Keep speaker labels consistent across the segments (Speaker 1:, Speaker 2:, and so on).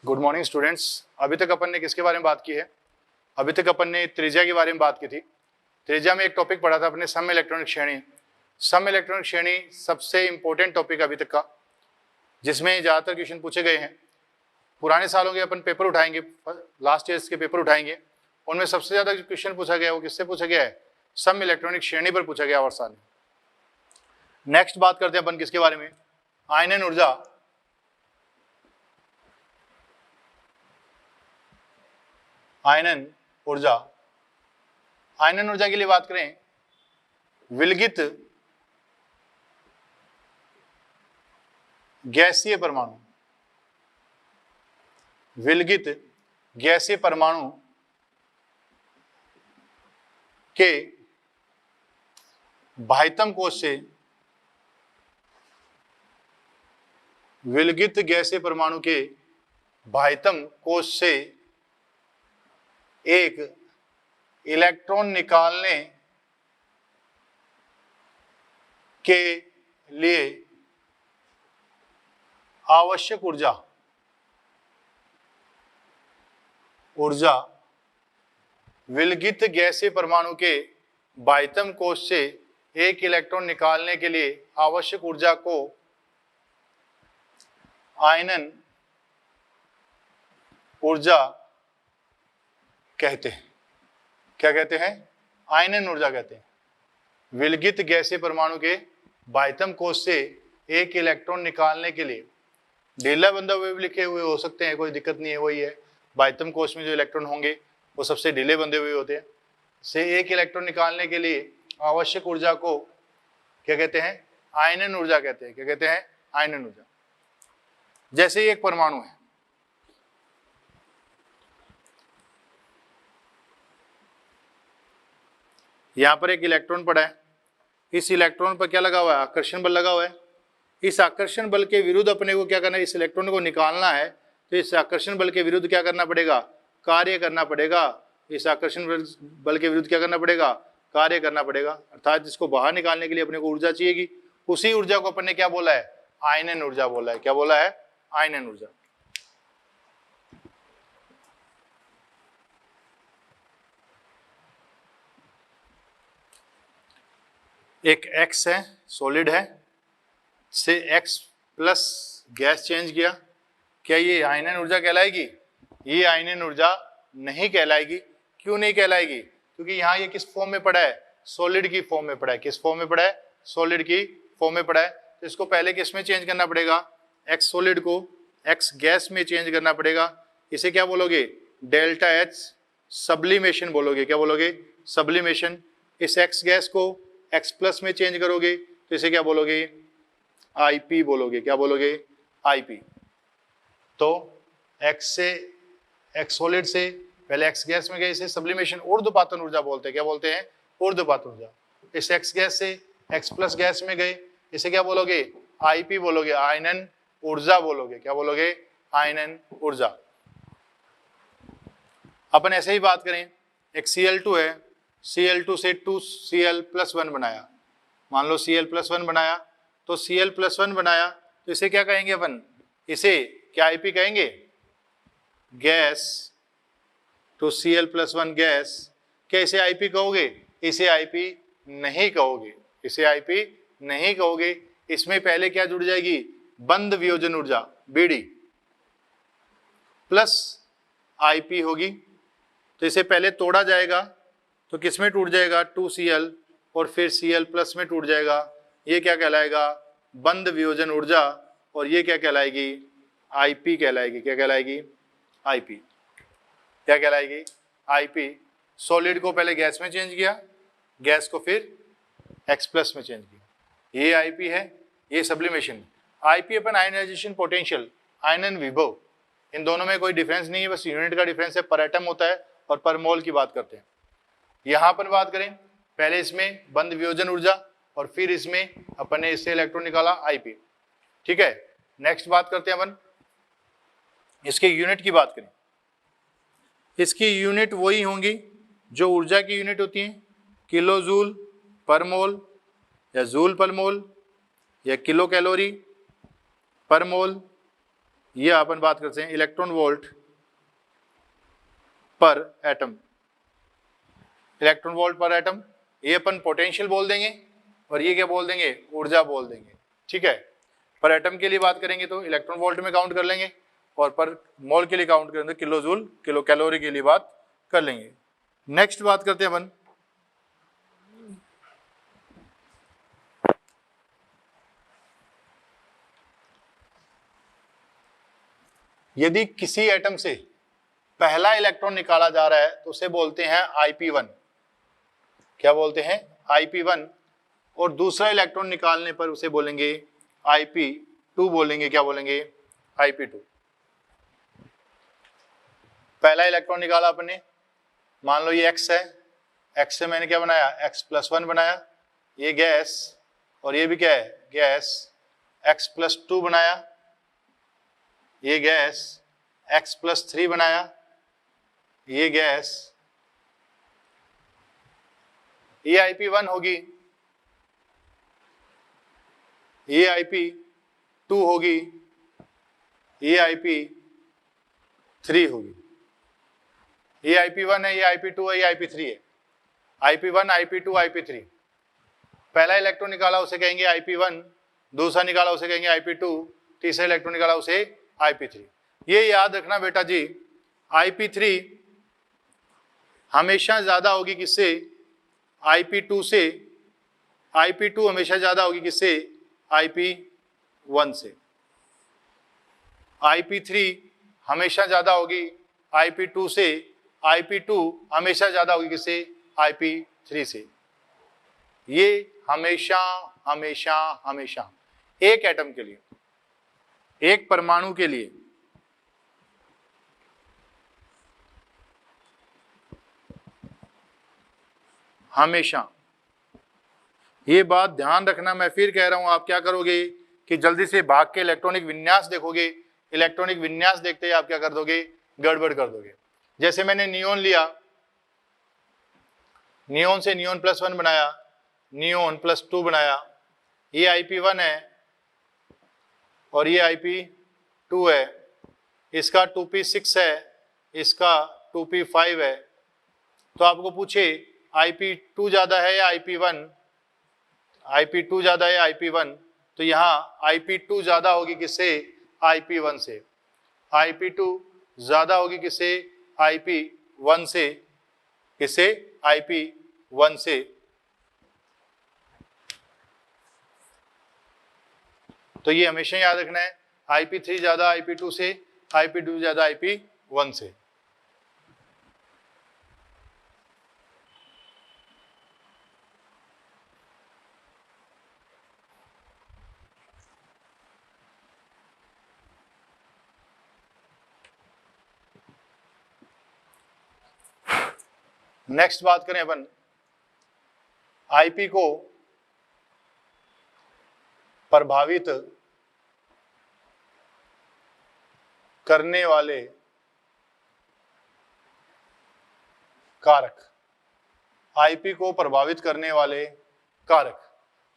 Speaker 1: Good morning students. अभी तक अपन ने किसके बारे में बात की है? अभी तक अपन ने त्रिज्या के बारे में बात की थी। त्रिज्या में एक टॉपिक पढ़ा था अपने, सम इलेक्ट्रॉनिक श्रेणी। सम इलेक्ट्रॉनिक श्रेणी सबसे इंपॉर्टेंट टॉपिक अभी तक का, जिसमें ज़्यादातर क्वेश्चन पूछे गए हैं। पुराने सालों के अपन पेपर उठाएंगे, लास्ट ईयर्स के पेपर उठाएंगे, उनमें सबसे ज़्यादा जो क्वेश्चन पूछा गया है वो किससे पूछा गया है? सम इलेक्ट्रॉनिक श्रेणी पर पूछा गया वर्षा ने। नेक्स्ट बात करते हैं अपन किसके बारे में? आयनन ऊर्जा। आयनन ऊर्जा, आयनन ऊर्जा के लिए बात करें, विलगित गैसीय परमाणु, विलगित गैसीय परमाणु के बाह्यतम कोश से, विलगित गैसीय परमाणु के बाह्यतम कोश से एक इलेक्ट्रॉन निकालने के लिए आवश्यक ऊर्जा, विलगित गैसीय परमाणु के बाह्यतम कोश से एक इलेक्ट्रॉन निकालने के लिए आवश्यक ऊर्जा को आयनन ऊर्जा कहते हैं। क्या कहते हैं? आयनन ऊर्जा कहते हैं। विलगित गैसीय परमाणु के बाह्यतम कोश से एक इलेक्ट्रॉन निकालने के लिए, ढीला बंधा हुए भी लिखे हुए हो सकते हैं, कोई दिक्कत नहीं है। वही है, बाह्यतम कोश में जो इलेक्ट्रॉन होंगे वो सबसे ढीले बंधे हुए होते हैं। से एक इलेक्ट्रॉन निकालने के लिए आवश्यक ऊर्जा को क्या कहते हैं? आयनन ऊर्जा कहते हैं। क्या कहते हैं? आयनन ऊर्जा। जैसे ही एक परमाणु है, यहां पर एक इलेक्ट्रॉन पड़ा है, इस इलेक्ट्रॉन पर क्या लगा हुआ है? आकर्षण बल लगा हुआ है। इस आकर्षण बल के विरुद्ध अपने को क्या करना है? इस इलेक्ट्रॉन को निकालना है, तो इस आकर्षण बल के विरुद्ध क्या करना पड़ेगा? कार्य करना पड़ेगा। इस आकर्षण बल के विरुद्ध क्या करना पड़ेगा? कार्य करना पड़ेगा। अर्थात इसको बाहर निकालने के लिए अपने को ऊर्जा चाहिएगी। उसी ऊर्जा को अपन ने क्या बोला है? आयनन ऊर्जा बोला है। क्या बोला है? आयनन ऊर्जा। एक X है, सॉलिड है, से X प्लस गैस चेंज किया, क्या ये आयनन ऊर्जा कहलाएगी? ये आयनन ऊर्जा नहीं कहलाएगी। क्यों नहीं कहलाएगी? क्योंकि यहाँ ये किस फॉर्म में पड़ा है? सॉलिड की फॉर्म में पड़ा है। किस फॉर्म में पड़ा है? सॉलिड की फॉर्म में पड़ा है। तो इसको पहले किस में चेंज करना पड़ेगा? X सॉलिड को X गैस में चेंज करना पड़ेगा। इसे क्या बोलोगे? डेल्टा H सब्लिमेशन बोलोगे। क्या बोलोगे? सब्लिमेशन। इस X गैस को X प्लस में चेंज करोगे तो इसे क्या बोलोगे? IP बोलोगे। क्या बोलोगे? IP। तो X सॉलिड से पहले X गैस में गए, इसे सब्लिमेशन ऊर्ध्वपातन ऊर्जा बोलते हैं। क्या बोलते हैं? ऊर्ध्वपातन ऊर्जा। इस X गैस से X प्लस गैस में गए, इसे क्या बोलोगे? IP बोलोगे, आयनन ऊर्जा बोलोगे। क्या बोलोगे? आयनन ऊर्जा। अपन ऐसे ही बात करें, एक Cl2 है, Cl2 से 2Cl+1 बनाया। मान लो Cl+1 बनाया, तो Cl+1 बनाया तो इसे क्या कहेंगे अपन? इसे क्या IP कहेंगे? गैस तो Cl+1 गैस। क्या इसे IP कहोगे? इसे IP नहीं कहोगे। इसे IP नहीं कहोगे। इसमें पहले क्या जुड़ जाएगी? बंध वियोजन ऊर्जा BD प्लस IP होगी। तो इसे पहले तोड़ा जाएगा तो किस में टूट जाएगा? 2Cl, और फिर Cl+ में टूट जाएगा। ये क्या कहलाएगा? बंध वियोजन ऊर्जा। और ये क्या कहलाएगी? IP कहलाएगी। क्या कहलाएगी? IP। क्या कहलाएगी? IP। सॉलिड को पहले गैस में चेंज किया, गैस को फिर X+ में चेंज किया। ये IP है, ये सब्लिमेशन। IP अपन आयनाइजेशन पोटेंशियल, आयनन विभव, इन दोनों में कोई डिफरेंस नहीं है, बस यूनिट का डिफरेंस है। पर एटम होता है और पर मोल की बात करते हैं। यहां पर बात करें, पहले इसमें बंध वियोजन ऊर्जा और फिर इसमें अपन ने इससे इलेक्ट्रॉन निकाला IP। ठीक है, नेक्स्ट बात करते हैं अपन इसके यूनिट की बात करें। इसकी यूनिट वही होंगी जो ऊर्जा की यूनिट होती है, किलो जूल पर मोल या जूल पर मोल या किलो कैलोरी पर मोल ये अपन बात करते हैं इलेक्ट्रॉन वोल्ट पर एटम। इलेक्ट्रॉन वोल्ट पर एटम, ये अपन पोटेंशियल बोल देंगे और ये क्या बोल देंगे, ऊर्जा बोल देंगे। ठीक है, पर एटम के लिए बात करेंगे तो इलेक्ट्रॉन वोल्ट में काउंट कर लेंगे और पर मोल के लिए काउंट करेंगे तो किलो जूल किलो कैलोरी के लिए बात कर लेंगे। नेक्स्ट बात करते हैं अपन यदि किसी एटम से पहला इलेक्ट्रॉन निकाला जा रहा है तो उसे बोलते हैं IP1। क्या बोलते हैं, IP1। और दूसरा इलेक्ट्रॉन निकालने पर उसे बोलेंगे IP2 बोलेंगे। क्या बोलेंगे, IP2। पहला इलेक्ट्रॉन निकाला आपने, मान लो ये X है, X से मैंने क्या बनाया, X+1 बनाया, ये गैस और ये भी क्या है, गैस। X+2 बनाया, ये गैस। X+3 बनाया, ये गैस। ये IP1 होगी, ये IP2 होगी, ये IP3 होगी। ये IP1 है, ये IP2 है, ये IP3 है। IP1, IP2, IP3। पहला इलेक्ट्रॉन निकाला उसे कहेंगे IP1, दूसरा निकाला उसे कहेंगे IP2, तीसरा इलेक्ट्रॉन निकाला उसे IP3। ये याद रखना बेटा जी, IP3 हमेशा ज्यादा होगी किससे, IP2 से। IP2 हमेशा ज्यादा होगी किससे, IP1 से। IP3 हमेशा ज्यादा होगी IP2 से। IP2 हमेशा ज्यादा होगी किससे, IP3 से। ये हमेशा हमेशा हमेशा एक एटम के लिए, एक परमाणु के लिए हमेशा, ये बात ध्यान रखना। मैं फिर कह रहा हूं, आप क्या करोगे कि जल्दी से भाग के इलेक्ट्रॉनिक विन्यास देखोगे। इलेक्ट्रॉनिक विन्यास देखते ही आप क्या कर दोगे, गड़बड़ कर दोगे। जैसे मैंने नियोन लिया, नियोन से नियोन+1 बनाया, नियोन+2 बनाया, ये IP1 है और ये IP2 है। इसका 2p6 है, इसका 2p5 है। तो आपको पूछे IP2 ज्यादा है या IP1, IP2 ज्यादा है IP1, तो यहाँ IP2 ज्यादा होगी किससे, IP1 से। IP2 ज्यादा होगी किससे, IP1 से। किससे, IP1 से। तो ये हमेशा याद रखना है, IP3 ज्यादा IP2 से, IP2 ज्यादा IP1 से। नेक्स्ट बात करें अपन IP को प्रभावित करने वाले कारक। IP को प्रभावित करने वाले कारक।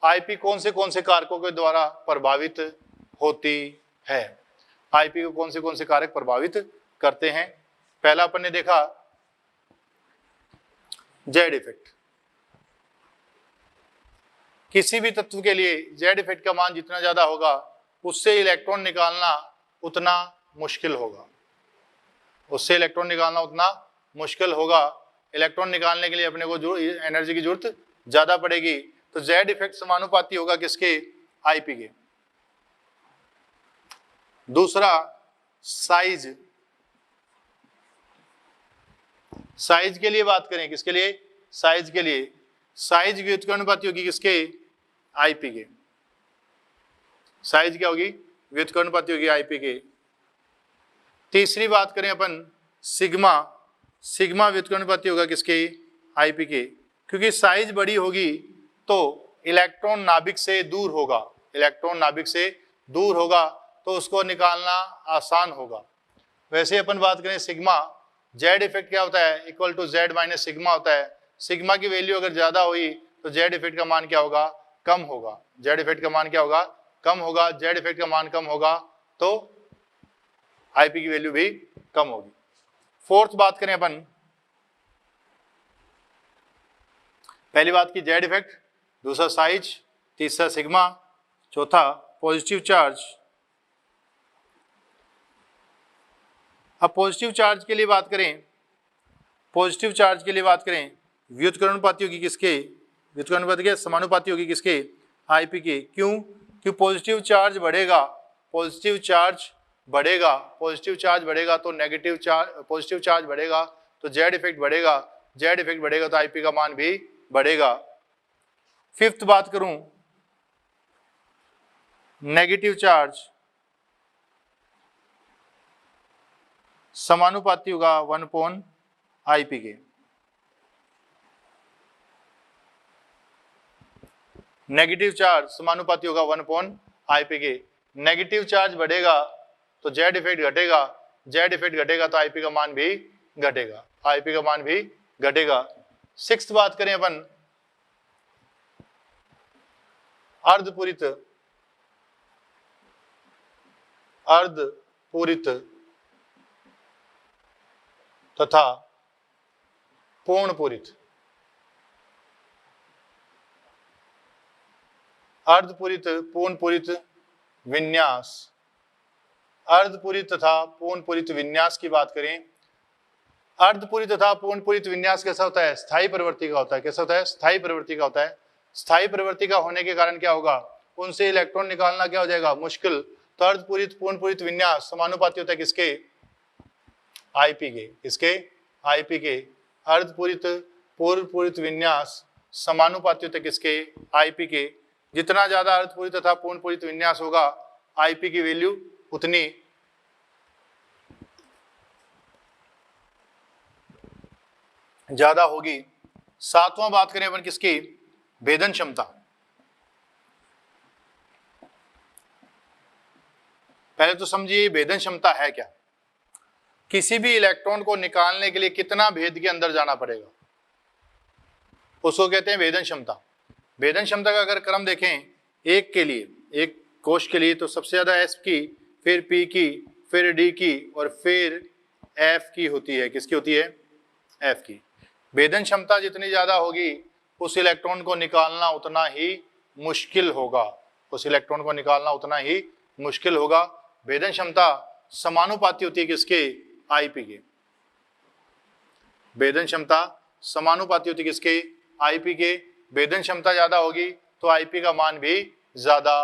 Speaker 1: IP कौन से कारकों के द्वारा प्रभावित होती है। IP को कौन से कारक प्रभावित करते हैं। पहला अपन ने देखा जेड इफेक्ट। किसी भी तत्व के लिए जेड इफेक्ट का मान जितना ज्यादा होगा उससे इलेक्ट्रॉन निकालना उतना मुश्किल होगा, उससे इलेक्ट्रॉन निकालना उतना मुश्किल होगा। इलेक्ट्रॉन निकालने के लिए अपने को जो एनर्जी की जरूरत ज्यादा पड़ेगी। तो जेड इफेक्ट समानुपाती होगा किसके, IP के। दूसरा साइज। साइज के लिए बात करें, किसके लिए, साइज के लिए। साइज व्युत्क्रमानुपाती होगी किसके, IP के। साइज क्या होगी, व्युत्क्रमानुपाती होगी IP के। तीसरी बात करें अपन सिग्मा। सिग्मा व्युत्क्रमानुपाती होगा किसके, IP के। क्योंकि साइज बड़ी होगी तो इलेक्ट्रॉन नाभिक से दूर होगा, इलेक्ट्रॉन नाभिक से दूर होगा तो उसको निकालना आसान होगा। वैसे अपन बात करें सिग्मा, जेड इफेक्ट क्या होता है, equal to Z minus sigma होता है। सिग्मा की वैल्यू अगर ज्यादा हुई तो जेड इफेक्ट का मान क्या होगा, कम होगा। जेड इफेक्ट का मान क्या होगा, कम होगा। जेड इफेक्ट का मान कम होगा तो आईपी की वैल्यू भी कम होगी। फोर्थ बात करें अपन, पहली बात की जेड इफेक्ट, दूसरा साइज, तीसरा सिग्मा, चौथा पॉजिटिव चार्ज। अब पॉजिटिव चार्ज के लिए बात करें, पॉजिटिव चार्ज के लिए बात करें, व्युत्क्रमानुपाती होगी किसके, व्युत्क्रमानुपाती के समानुपाती होगी किसके, आईपी के। क्यों? क्यों पॉजिटिव चार्ज बढ़ेगा, पॉजिटिव चार्ज बढ़ेगा, पॉजिटिव चार्ज बढ़ेगा तो नेगेटिव चार्ज, पॉजिटिव चार्ज बढ़ेगा तो जेड इफेक्ट बढ़ेगा, जेड इफेक्ट बढ़ेगा तो आईपी का मान भी बढ़ेगा। फिफ्थ बात करूं, नेगेटिव चार्ज समानुपाती होगा 1 आईपी के। नेगेटिव चार्ज समानुपाती होगा 1 आईपी के। नेगेटिव चार्ज बढ़ेगा तो जेड इफेक्ट घटेगा, जेड इफेक्ट घटेगा तो आईपी का मान भी घटेगा, आईपी का मान भी घटेगा। सिक्स्थ बात करें अपन, अर्धपूरित, अर्धपूरित तथा पूर्णपूरित, अर्धपूरित पूर्णपूरित विन्यास, अर्धपूरित तथा पूर्णपूरित विन्यास की बात करें, अर्धपूरित तथा पूर्णपूरित विन्यास कैसा होता है, स्थायी प्रवृत्ति का होता है। कैसा होता है? स्थायी प्रवृत्ति का होता है। स्थायी प्रवृत्ति का होने के कारण क्या होगा, उनसे इलेक्ट्रॉन निकालना क्या हो जाएगा, मुश्किल। तो अर्धपूरित पूर्णपूरित विन्यास समानुपाती होता है किसके, आईपी के। किसके? आईपी के। अर्धपूरित पूर्णपूरित विन्यास समानुपाती होता है किसके, आईपी के। जितना ज्यादा अर्धपूरित तथा पूर्णपूरित विन्यास होगा, आईपी की वैल्यू उतनी ज्यादा होगी। सातवां बात करें अपन किसकी, भेदन क्षमता। पहले तो समझिए भेदन क्षमता है क्या। किसी भी इलेक्ट्रॉन को निकालने के लिए कितना भेद के अंदर जाना पड़ेगा, उसको कहते हैं भेदन क्षमता। भेदन क्षमता का अगर क्रम देखें, एक के लिए, एक कोश के लिए तो सबसे ज्यादा एस की, फिर पी की, फिर डी की और फिर एफ की होती है। किसकी होती है? एफ की। भेदन क्षमता जितनी ज्यादा होगी, उस इलेक्ट्रॉन को निकालना उतना ही मुश्किल होगा, उस इलेक्ट्रॉन को निकालना उतना ही मुश्किल होगा। भेदन क्षमता समानुपाती होती है किसके, आईपी के। भेदन क्षमता समानुपाती होती है किसके, आईपी के। भेदन क्षमता ज्यादा होगी तो आईपी का मान भी ज्यादा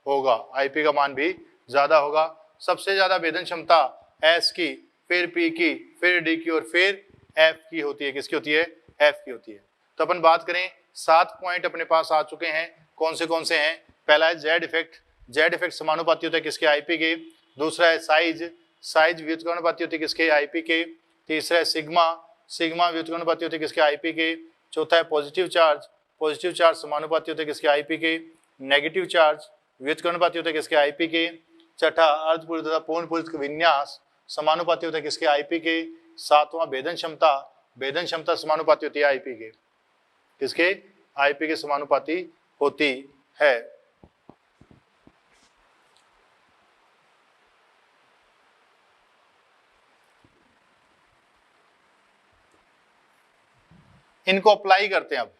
Speaker 1: होगा, आईपी का मान भी ज्यादा होगा। सबसे ज्यादा भेदन क्षमता एस की, फिर पी की, फिर डी की और फिर एफ की होती है। किसकी होती है? एफ की होती है। तो अपन बात करें, 7 पॉइंट अपने पास आ चुके हैं। कौन से हैं? पहला है जेड इफेक्ट, जेड इफेक्ट समानुपाती होता है किसके, आईपी के। दूसरा है साइज, साइज व्युत्क्रमानुपाती होती है किसके, आईपी के। तीसरा है सिग्मा, सिग्मा व्युत्क्रमानुपाती होती है किसके, आईपी के। चौथा है पॉजिटिव चार्ज, पॉजिटिव चार्ज समानुपाती होते हैं किसके, आईपी के। नेगेटिव चार्ज व्युत्क्रमानुपाती होते हैं किसके, आईपी के। छठा अर्धपूरित तथा पूर्णपूरित विन्यास समानुपाती होता है किसके, आईपी के। सातवां भेदन क्षमता, भेदन क्षमता समानुपाती होती है आईपी के। किसके? आईपी के समानुपाती होती है। इनको अप्लाई करते हैं। अब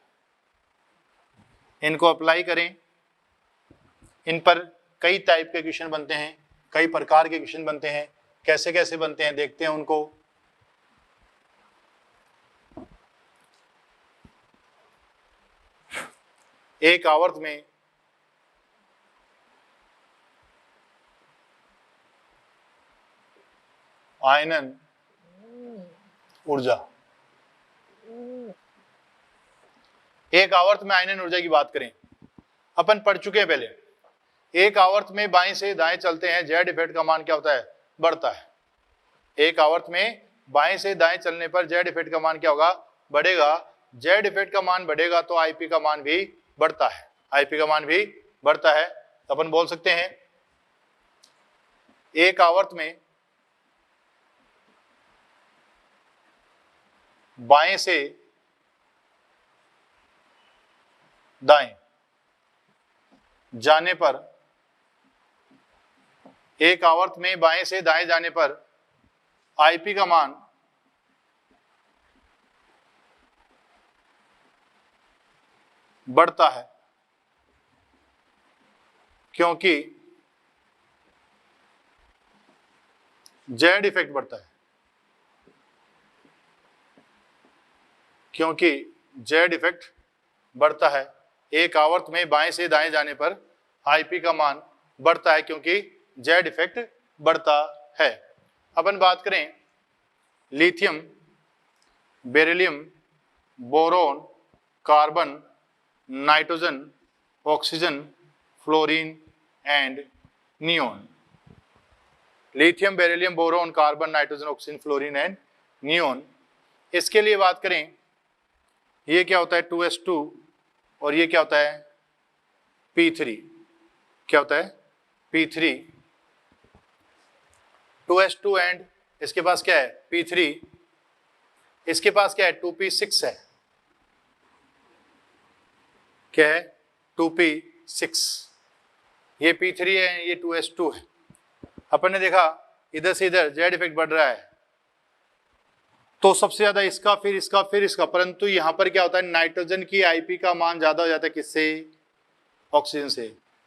Speaker 1: इनको अप्लाई करें, इन पर कई टाइप के क्वेश्चन बनते हैं, कई प्रकार के क्वेश्चन बनते हैं। कैसे कैसे बनते हैं देखते हैं उनको। एक आवर्त में आयनन ऊर्जा, एक आवर्त में आयनन ऊर्जा की बात करें, अपन पढ़ चुके हैं पहले। एक आवर्त में बाएं से दाएं चलते हैं, जेड इफेक्ट का मान क्या होता है, बढ़ता है। एक आवर्त में बाएं से दाएं चलने पर जेड इफेक्ट का मान क्या होगा, बढ़ेगा। जेड इफेक्ट का मान बढ़ेगा तो आईपी का मान भी बढ़ता है, आईपी का मान भी बढ़ता है। अपन बोल सकते हैं एक आवर्त में बाएं से दाएं जाने पर एक आवर्त में बाएं से दाएं जाने पर आईपी का मान बढ़ता है क्योंकि जेड इफेक्ट बढ़ता है, क्योंकि जेड इफेक्ट बढ़ता है। एक आवर्त में बाएं से दाएं जाने पर आईपी का मान बढ़ता है क्योंकि जेड इफेक्ट बढ़ता है। अपन बात करें lithium, beryllium, boron, carbon, nitrogen, oxygen, fluorine and neon. Lithium, beryllium, boron, carbon, nitrogen, oxygen, fluorine and neon. इसके लिए बात करें, ये क्या होता है 2s2 और ये क्या होता है P3। क्या होता है P3, 2s2 एंड इसके पास क्या है P3, इसके पास क्या है 2p6 है। क्या है 2p6, ये P3 है, ये 2s2 है। अपन ने देखा इधर से इधर जेड इफेक्ट बढ़ रहा है तो सबसे ज्यादा इसका, फिर इसका, फिर इसका, परंतु यहां पर क्या होता है नाइट्रोजन की आईपी का मान ज्यादा हो जाता है किससे, ऑक्सीजन से,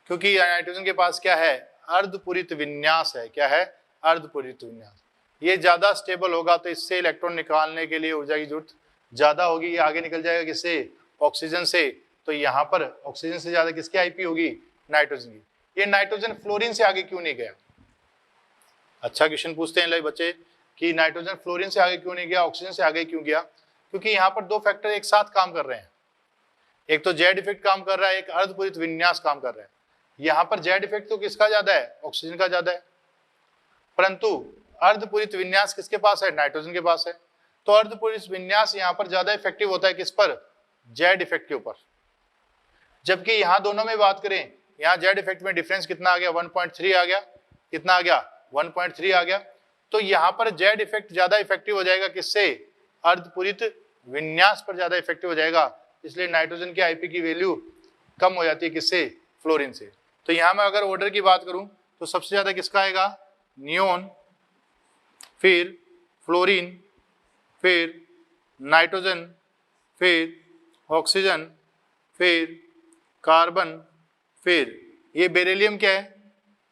Speaker 1: क्योंकि नाइट्रोजन के पास क्या है अर्धपूरित विन्यास है। क्या है अर्धपूरित विन्यास, ये ज्यादा स्टेबल होगा तो इससे इलेक्ट्रॉन निकालने के लिए ऊर्जा की जरूरत ज्यादा होगी। ये आगे निकल जाएगा किससे, ऑक्सीजन से, तो यहाँ पर ऑक्सीजन से ज्यादा किसकी आईपी होगी, नाइट्रोजन की। ये नाइट्रोजन फ्लोरीन से आगे क्यों नहीं गया। अच्छा क्वेश्चन पूछते हैं बच्चे कि नाइट्रोजन फ्लोरीन से आगे क्यों नहीं गया, ऑक्सीजन से आगे क्यों गया। क्योंकि यहाँ पर दो फैक्टर एक साथ काम कर रहे हैं, एक तो जेड इफेक्ट काम कर रहा है, एक अर्धपूरित विन्यास काम कर रहा है। यहाँ पर जेड इफेक्ट तो किसका ज्यादा है, ऑक्सीजन का ज्यादा है, परंतु अर्धपूरित विन्यास किसके पास है, नाइट्रोजन के पास है। तो अर्धपूरित विन्यास यहाँ पर ज्यादा इफेक्टिव होता है किस पर, जेड इफेक्ट के ऊपर। जबकि यहाँ दोनों में बात करें, यहाँ जेड इफेक्ट में डिफरेंस कितना आ गया 1.3 आ गया, कितना आ गया 1.3 आ गया। तो यहाँ पर जेड इफेक्ट ज्यादा इफेक्टिव हो जाएगा किससे, अर्धपूरित विन्यास पर ज्यादा इफेक्टिव हो जाएगा। इसलिए नाइट्रोजन की आईपी की वैल्यू कम हो जाती है किससे, फ्लोरीन से। तो यहाँ मैं अगर ऑर्डर की बात करूं तो सबसे ज्यादा किसका आएगा, नियोन, फिर फ्लोरीन, फिर नाइट्रोजन, फिर ऑक्सीजन, फिर कार्बन, फिर ये बेरिलियम क्या है,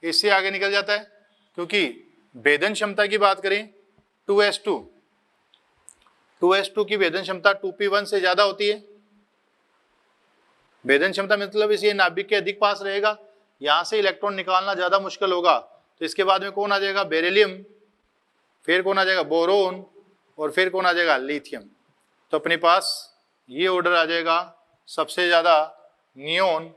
Speaker 1: इससे आगे निकल जाता है। क्योंकि भेदन क्षमता की बात करें 2s2 की भेदन क्षमता 2p1 से ज्यादा होती है। भेदन क्षमता मतलब इसे नाभिक के अधिक पास रहेगा, यहां से इलेक्ट्रॉन निकालना ज्यादा मुश्किल होगा। तो इसके बाद में कौन आ जाएगा, बेरिलियम, फिर कौन आ जाएगा, बोरोन, और फिर कौन आ जाएगा, लिथियम। तो अपने पास ये ऑर्डर आ जाएगा, सबसे ज्यादा नियोन,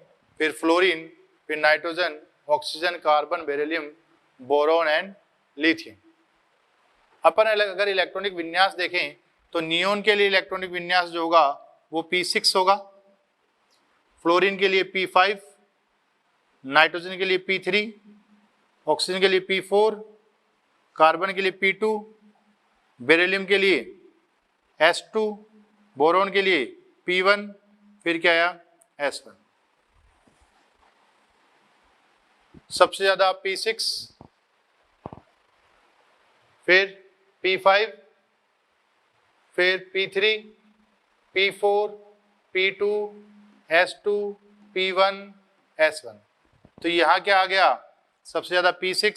Speaker 1: फिर फ्लोरीन, फिर nitrogen, oxygen, carbon, beryllium, boron and lithium. अपन अगर इलेक्ट्रॉनिक विन्यास देखें तो नियोन के लिए इलेक्ट्रॉनिक विन्यास जो होगा वो P6 होगा, फ्लोरीन के लिए P5, नाइट्रोजन के लिए P3, ऑक्सीजन के लिए P4, कार्बन के लिए P2, बेरिलियम के लिए S2, बोरोन के लिए P1, फिर क्या आया S1। सबसे ज्यादा P6, फिर P5, फिर P3, P4, P2, S2, P1, S1। तो यहां क्या आ गया, सबसे ज्यादा P6,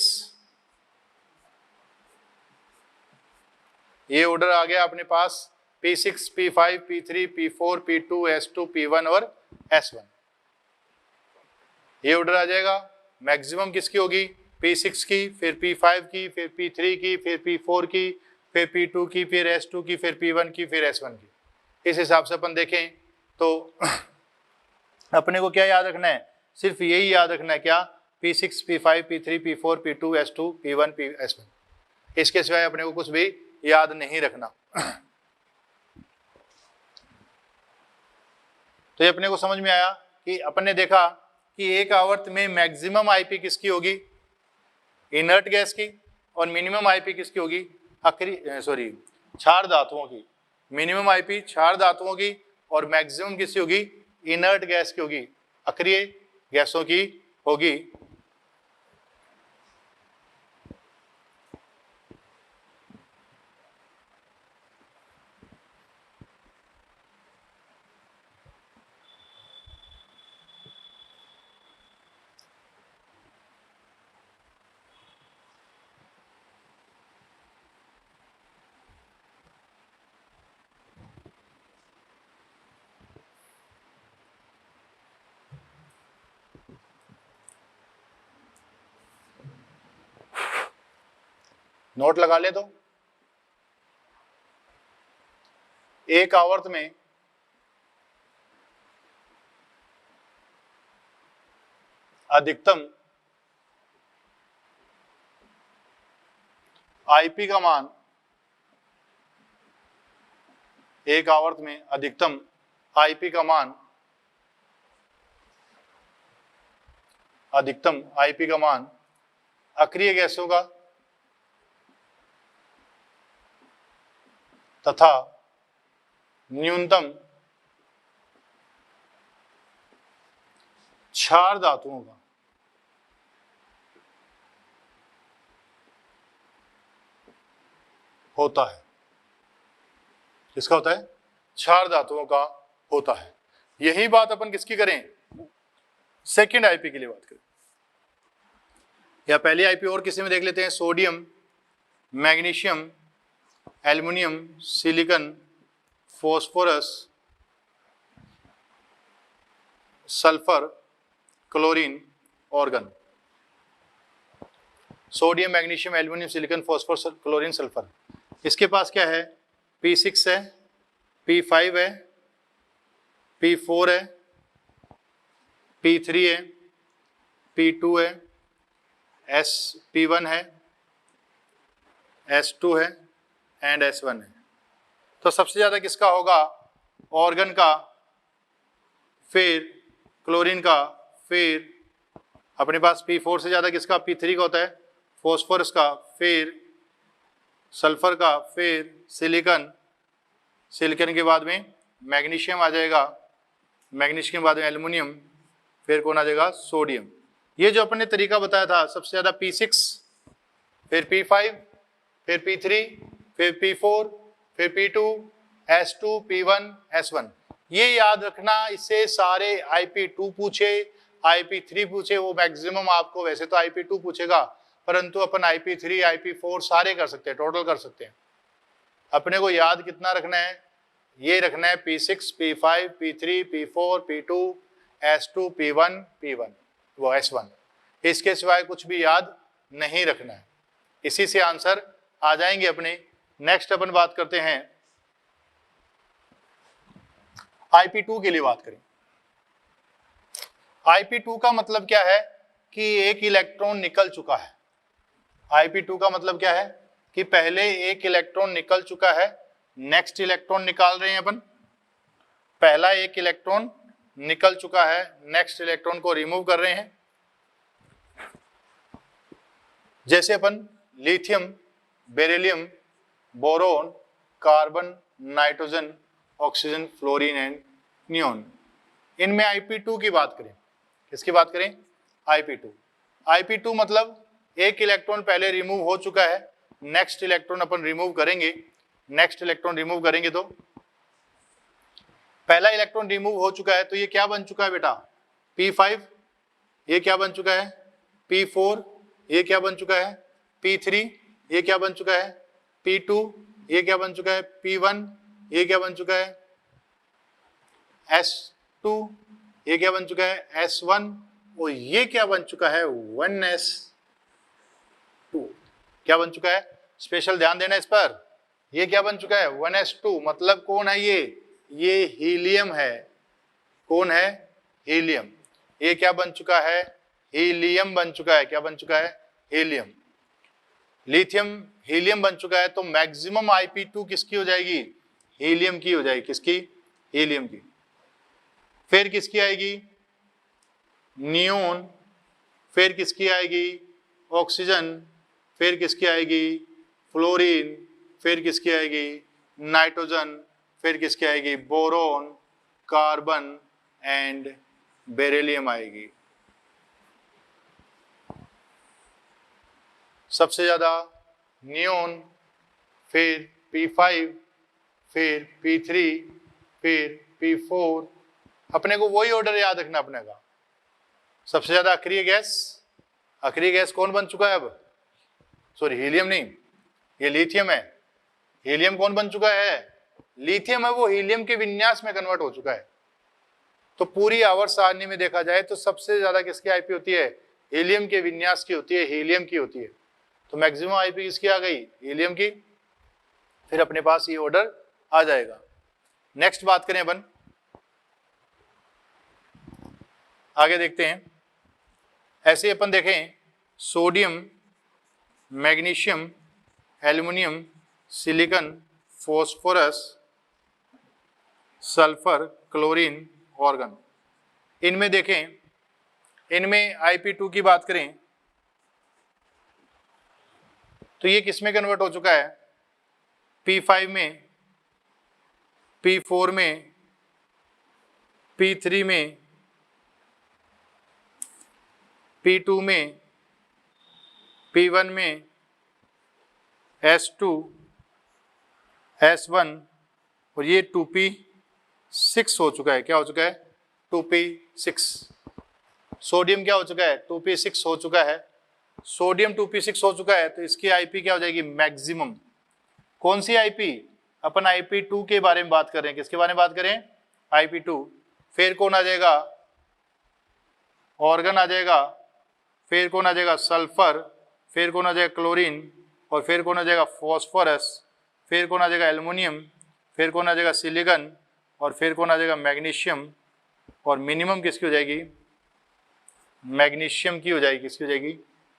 Speaker 1: ये ऑर्डर आ गया अपने पास P6, P5, P3, P4, P2, S2, P1 और S1। ये ऑर्डर आ जाएगा। मैक्सिमम किसकी होगी, P6 की, फिर P5 की, फिर P3 की, फिर P4 की, फिर P2 की, फिर S2 की, फिर P1 की, फिर S1 की। इस हिसाब से अपन देखें तो अपने को क्या याद रखना है, सिर्फ यही याद रखना है, क्या P6, P5, P3, P4, P2, S2, P1, S1। इसके सिवाय अपने को कुछ भी याद नहीं रखना। तो ये अपने को समझ में आया कि अपन ने देखा कि एक आवर्त में मैक्सिमम आईपी किसकी होगी, इनर्ट गैस की, और मिनिमम आईपी किसकी होगी, क्षार धातुओं की। मिनिमम आईपी क्षार धातुओं की और मैक्सिमम किसकी होगी, इनर्ट गैस की होगी, अक्रिय गैसों की होगी। नोट लगा ले। तो एक आवर्त में अधिकतम आईपी का मान, एक आवर्त में अधिकतम आईपी का मान, अधिकतम आईपी का मान अक्रिय गैसों का तथा न्यूनतम क्षार धातुओं का होता है। किसका होता है? क्षार धातुओं का होता है। यही बात अपन किसकी करें? सेकेंड आईपी के लिए बात करें, या पहली आईपी और किसी में देख लेते हैं। Sodium, magnesium, aluminium, silicon, phosphorus, sulphur, chlorine, organ. Sodium, magnesium, aluminium, silicon, phosphorus, chlorine, sulphur. इसके पास क्या है? P6 है, P5 है, P4 है, P3 है, P2 है, P1 है, S2 है एंड S1 है। तो सबसे ज्यादा किसका होगा? ऑर्गन का, फिर क्लोरीन का, फिर अपने पास P4 से ज्यादा किसका? P3 का होता है, फॉस्फोरस का, फिर सल्फर का, फिर सिलिकॉन, सिलिकॉन के बाद में मैग्नीशियम आ जाएगा, मैग्नीशियम के बाद में एल्युमिनियम, फिर कौन आ जाएगा? सोडियम। ये जो अपने तरीका बताया था, सबसे ज्यादा P6, फिर P5, फिर P3, फिर P4, फिर P2, S2, P1, S1। ये याद रखना। इससे सारे IP2 पूछे, IP3 पूछे, वो मैक्सिमम आपको, वैसे तो IP2 पूछेगा, परंतु अपन IP3, IP4 सारे कर सकते हैं, टोटल कर सकते हैं। अपने को याद कितना रखना है? ये रखना है P6, P5, P3, P4, P2, S2, P1, P1, वो S1। इसके सिवाय कुछ भी याद नहीं रखना है। इसी से आंसर आ जाएंगे अपने। नेक्स्ट अपन बात करते हैं IP2 के लिए बात करें। IP2 का मतलब क्या है? कि एक इलेक्ट्रॉन निकल चुका है। IP2 का मतलब क्या है? कि पहले एक इलेक्ट्रॉन निकल चुका है, नेक्स्ट इलेक्ट्रॉन निकाल रहे हैं अपन। पहला एक इलेक्ट्रॉन निकल चुका है, नेक्स्ट इलेक्ट्रॉन को रिमूव कर रहे हैं। जैसे अपन lithium, beryllium, boron, carbon, nitrogen, oxygen, fluorine and neon, इनमें IP2 की बात करें। किसकी बात करें? IP2। IP2 मतलब एक इलेक्ट्रॉन पहले रिमूव हो चुका है, नेक्स्ट इलेक्ट्रॉन अपन रिमूव करेंगे। नेक्स्ट इलेक्ट्रॉन रिमूव करेंगे तो पहला इलेक्ट्रॉन रिमूव हो चुका है, तो ये क्या बन चुका है बेटा? P5। ये क्या बन चुका है? P4। ये क्या बन चुका है? P3। ये क्या बन चुका है? P2। ये क्या बन चुका है? P1। ये क्या बन चुका है? S2। ये क्या बन चुका है? S1। और ये क्या बन चुका है? 1s2। क्या बन चुका है? स्पेशल ध्यान देना इस पर। ये क्या बन चुका है? 1s2। मतलब कौन है ये हीलियम है। कौन है? हीलियम। ये क्या बन चुका है? हीलियम बन चुका है। क्या बन चुका है? हीलियम। लिथियम हीलियम बन चुका है, तो मैक्सिमम IP2 किसकी हो जाएगी? हीलियम की हो जाएगी। किसकी? हीलियम की। फिर किसकी आएगी? नियोन। फिर किसकी आएगी? ऑक्सीजन। फिर किसकी आएगी? फ्लोरीन। फिर किसकी आएगी? नाइट्रोजन। फिर किसकी आएगी? बोरोन, कार्बन एंड बेरिलियम आएगी। सबसे ज्यादा नियोन, फिर P5, फिर P3, फिर P4। अपने को वही ऑर्डर याद रखना अपने का। सबसे ज्यादा अक्रिय गैस, अक्रिय गैस कौन बन चुका है अब? सॉरी, हीलियम नहीं, ये लिथियम है। हीलियम कौन बन चुका है? लिथियम है, वो हीलियम के विन्यास में कन्वर्ट हो चुका है। तो पूरी आवर्त सारणी में देखा जाए तो सबसे ज्यादा किसकी IP होती है? हीलियम के विन्यास की होती है, हीलियम की होती है। तो मैक्सिमम आईपी किसकी आ गई, हीलियम की। फिर अपने पास ये ऑर्डर आ जाएगा। नेक्स्ट बात करें अपन, आगे देखते हैं। ऐसे अपन देखें sodium, magnesium, aluminium, silicon, phosphorus, sulphur, chlorine, organ. इनमें देखें, इनमें Ip2 की बात करें तो ये किस में कन्वर्ट हो चुका है, P5 में, P4 में, P3 में, P2 में, P1 में, S2, S1 और ये 2p6 हो चुका है। क्या हो चुका है, 2p6। सोडियम क्या हो चुका है, 2p6 हो चुका है। सोडियम 2p6 हो चुका है तो इसकी Ip क्या हो जाएगी, मैक्सिमम। कौन सी Ip, अपन Ip2 के बारे में बात कर रहे हैं। किसके बारे में बात करें, Ip2। फिर कौन आ जाएगा, ऑर्गन आ जाएगा। फिर कौन आ जाएगा, सल्फर। फिर कौन आ जाएगा, क्लोरीन। और फिर कौन आ जाएगा, फॉस्फोरस। फिर कौन आ जाएगा, एल्युमिनियम। फिर कौन आ जाएगा, सिलिकॉन। और फिर कौन आ जाएगा, मैग्नीशियम। और मिनिमम किसकी हो जाएगी, मैग्नीशियम की हो जाएगी। किसकी हो जाएगी,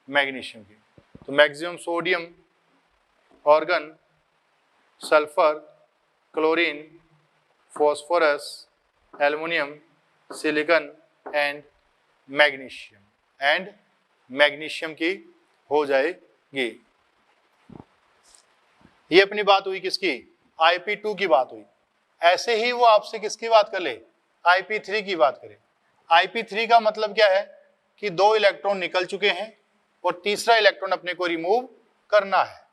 Speaker 1: मैग्नीशियम की। तो maximum sodium, organ, sulphur, chlorine, phosphorus, aluminium, silicon and magnesium की हो जाएगी। ये अपनी बात हुई किसकी, Ip2 की बात हुई। ऐसे ही वो आपसे किसकी बात कर ले, Ip3 की बात करें। Ip3 का मतलब क्या है कि 2 इलेक्ट्रॉन निकल चुके हैं और तीसरा इलेक्ट्रॉन अपने को रिमूव करना है।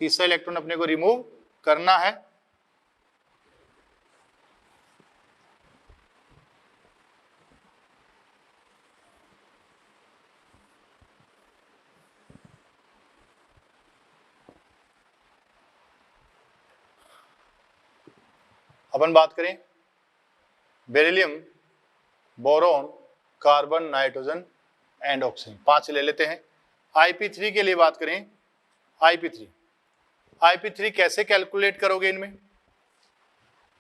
Speaker 1: तीसरा इलेक्ट्रॉन अपने को रिमूव करना है। अपन बात करें beryllium, boron, carbon, nitrogen and oxygen. 5 ले लेते हैं। Ip3 के लिए बात करें, Ip3 कैसे कैलकुलेट करोगे इनमें।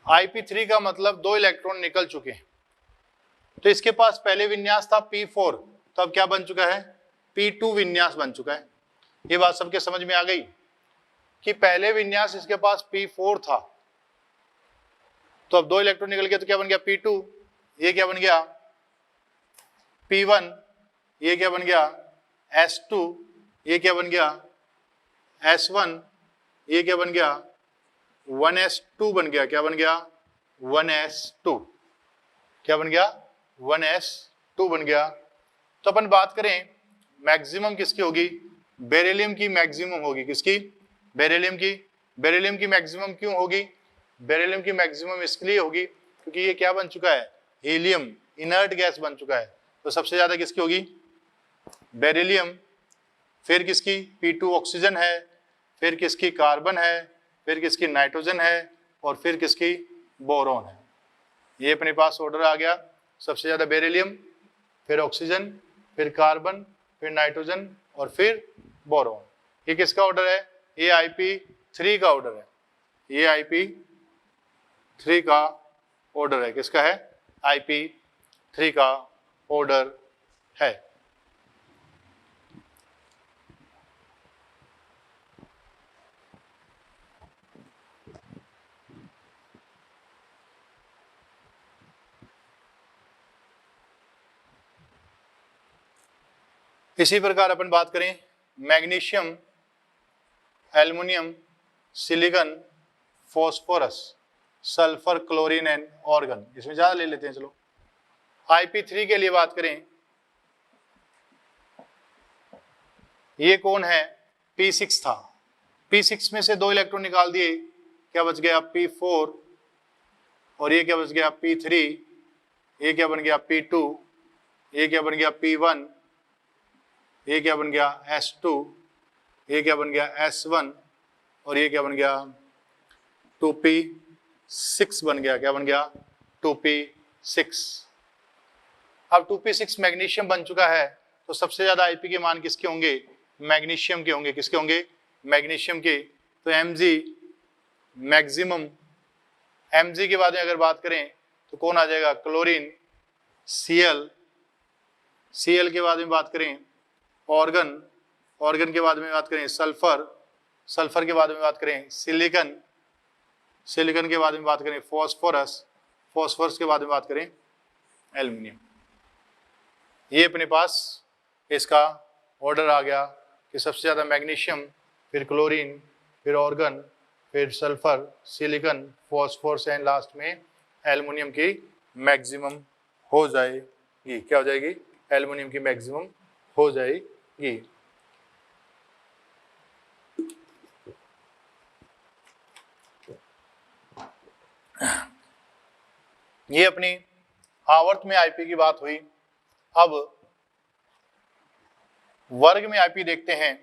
Speaker 1: Ip3 का मतलब 2 इलेक्ट्रॉन निकल चुके हैं तो इसके पास पहले विन्यास था P4, तो अब क्या बन चुका है, P2 विन्यास बन चुका है। ये बात सबके समझ में आ गई कि पहले विन्यास इसके पास P4 था, तो अब 2 इलेक्ट्रॉन निकल गया तो क्या बन गया, P2। ये क्या बन गया, P1। ये क्या बन गया, S2। ये क्या बन गया, S1। ये क्या बन गया, 1s2 बन गया। क्या बन गया, 1s2। क्या बन गया, 1s2 बन गया। तो अपन बात करें मैक्सिमम किसकी होगी, बेरिलियम की मैक्सिमम होगी। किसकी, बेरिलियम की। बेरिलियम की मैक्सिमम क्यों होगी, बेरिलियम की मैक्सिमम इसके लिए होगी क्योंकि ये क्या बन चुका है, हीलियम, इनर्ट गैस बन चुका है। तो सबसे ज्यादा किसकी होगी, बेरिलियम। फिर किसकी, P2 ऑक्सीजन है। फिर किसकी, कार्बन है। फिर किसकी, नाइट्रोजन है। और फिर किसकी, बोरॉन है। ये अपने पास ऑर्डर आ गया। सबसे ज्यादा बेरिलियम, फिर ऑक्सीजन, फिर कार्बन, फिर नाइट्रोजन और फिर बोरॉन। ये किसका ऑर्डर है, ये Ip3 का ऑर्डर है। ये Ip3 का ऑर्डर है। किसका है, Ip3 का ऑर्डर है। इसी प्रकार अपन बात करें magnesium, aluminium, silicon, phosphorus, sulphur, chlorine and organ. इसमें ज्यादा ले लेते हैं। चलो Ip3 के लिए बात करें, ये कौन है, P6 था। P6 में से 2 इलेक्ट्रॉन निकाल दिए, क्या बच गया, P4। और ये क्या बच गया, P3। ये क्या बन गया, P2। ये क्या बन गया, P1। ये क्या बन गया, S2। ये क्या बन गया, S1। और ये क्या बन गया, 2p6 बन गया। क्या बन गया, 2p6। अब 2p6 मैग्नीशियम बन चुका है तो सबसे ज्यादा Ip के मान किसके होंगे, मैग्नीशियम के होंगे, किसके होंगे, मैग्नीशियम के। तो Mg मैक्सिमम, Mg के बाद में अगर बात करें तो कौन आ जाएगा, क्लोरीन, Cl, Cl के बाद में बात करें ऑर्गन, ऑर्गन के बाद में बात करें सल्फर, सल्फर के बाद में बात करें सिलिकन, सिलिकन के बाद में बात करें फॉस्फोरस, फॉस्फोरस के बाद में बात करें एल्युमिनियम। ये अपने पास इसका ऑर्डर आ गया कि सबसे ज़्यादा मैग्नीशियम, फिर क्लोरीन, फिर ऑर्गन, फिर sulphur, silicon, phosphorus and last में एल्युमिनियम की मैक्सिमम हो जाएगी। क्या हो जाएगी, एल्युमिनियम की मैक्सिमम हो जाएगी। ये अपनी आवर्त में आईपी की बात हुई। अब वर्ग में आईपी देखते हैं।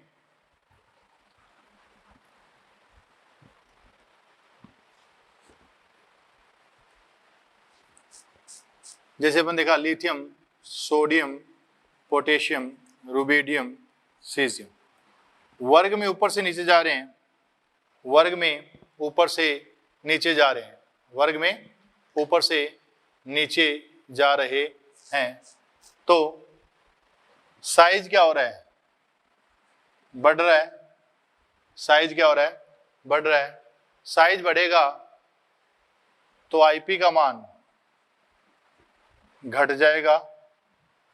Speaker 1: जैसे अपन देखा lithium, sodium, potassium, rubidium, caesium, वर्ग में ऊपर से नीचे जा रहे हैं, वर्ग में ऊपर से नीचे जा रहे हैं, वर्ग में ऊपर से नीचे जा रहे हैं। तो साइज क्या हो रहा है, बढ़ रहा है, साइज क्या हो रहा है, बढ़ रहा है। साइज बढ़ेगा तो आईपी का मान घट जाएगा।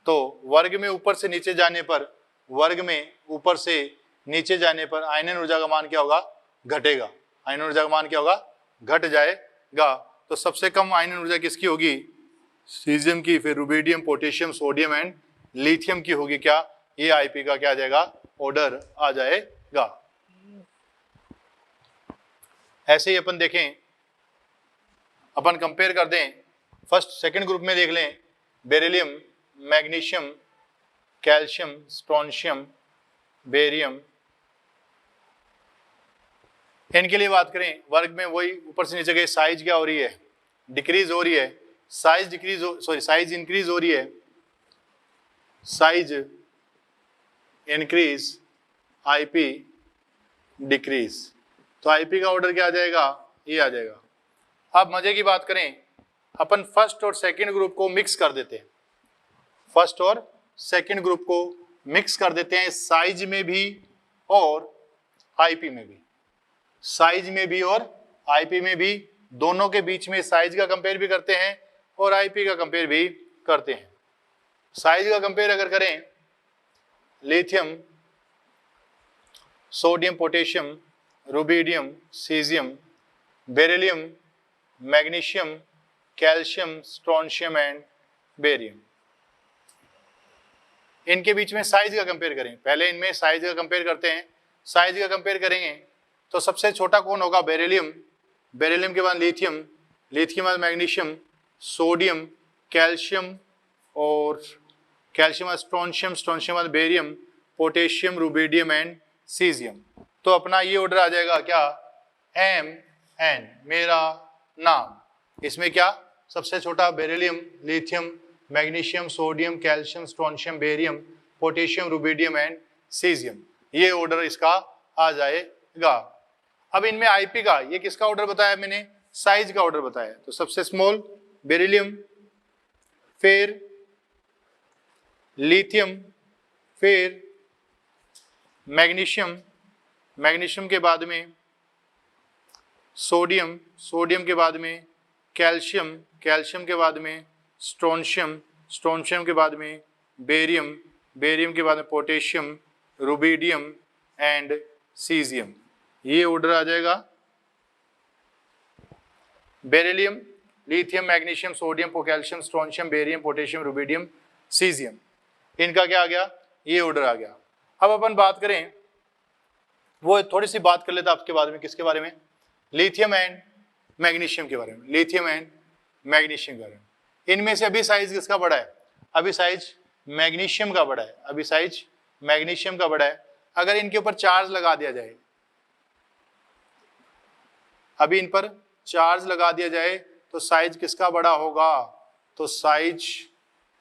Speaker 1: तो वर्ग में ऊपर से नीचे जाने पर, वर्ग में ऊपर से नीचे जाने पर आयनन ऊर्जा का मान क्या होगा, घटेगा। आयनन ऊर्जा का मान क्या होगा, घट जाएगा। तो सबसे कम आयनन ऊर्जा किसकी होगी, सीजियम की, फिर rubidium, potassium, sodium and lithium की होगी। क्या, ये आईपी का क्या आ जाएगा, ऑर्डर आ जाएगा। ऐसे ही अपन देखें, अपन कंपेयर कर दें, फर्स्ट सेकंड ग्रुप में देख लें, beryllium, magnesium, calcium, strontium, barium, इनके लिए बात करें वर्ग में वही ऊपर से नीचे गए, साइज क्या हो रही है, डिक्रीज हो रही है, साइज डिक्रीज हो, सॉरी साइज इंक्रीज हो रही है, साइज इंक्रीज, आईपी डिक्रीज। तो आईपी का ऑर्डर क्या आ जाएगा, ये आ जाएगा। अब मजे की बात करें, अपन फर्स्ट और सेकंड ग्रुप को मिक्स कर देते हैं, फर्स्ट और सेकंड ग्रुप को मिक्स कर देते हैं, साइज में भी और आईपी में भी, साइज में भी और आईपी में भी, दोनों के बीच में साइज का कंपेयर भी करते हैं और आईपी का कंपेयर भी करते हैं। साइज का कंपेयर अगर करें, lithium, sodium, potassium, rubidium, caesium, beryllium, magnesium, calcium, strontium and barium, इनके बीच में साइज का कंपेयर करें। पहले इनमें साइज का कंपेयर करते हैं। साइज का कंपेयर करेंगे तो सबसे छोटा कौन होगा, बेरिलियम, बेरिलियम के बाद लिथियम, लिथियम के बाद मैग्नीशियम, सोडियम, कैल्शियम और कैल्शियम स्ट्रोंशियम, स्ट्रोंशियम बाद barium, potassium, rubidium and caesium. तो अपना ये ऑर्डर आ जाएगा क्या, एम एन, मेरा नाम। इसमें क्या, सबसे छोटा beryllium, lithium, magnesium, sodium, calcium, strontium, barium, potassium, rubidium and caesium, ये ऑर्डर इसका आ जाएगा। अब इनमें आईपी का, ये किसका ऑर्डर बताया मैंने, साइज का ऑर्डर बताया। तो सबसे स्मॉल बेरिलियम, फिर लिथियम, फिर मैग्नीशियम, मैग्नीशियम के बाद में सोडियम, सोडियम के बाद में कैल्शियम, कैल्शियम के बाद में स्ट्रोंशियम, स्ट्रोंशियम के बाद में बेरियम, बेरियम के बाद में पोटेशियम, रुबिडियम एंड सीजियम, ये ऑर्डर आ जाएगा। Beryllium, lithium, magnesium, sodium, calcium, strontium, barium, potassium, rubidium, caesium, इनका क्या आ गया, ये ऑर्डर आ गया। अब अपन बात करें, वो थोड़ी सी बात कर लेता आपके बारे में, किसके बारे में, लिथियम एंड मैग्नीशियम के बारे में, लिथियम एंड मैग्नीशियम के बारे में। इनमें से अभी साइज किसका बड़ा है, अभी साइज मैग्नीशियम का बड़ा है, अभी साइज मैग्नीशियम का बड़ा है। अगर इनके ऊपर चार्ज लगा दिया जाए, अभी इन पर चार्ज लगा दिया जाए तो साइज किसका बड़ा होगा, तो साइज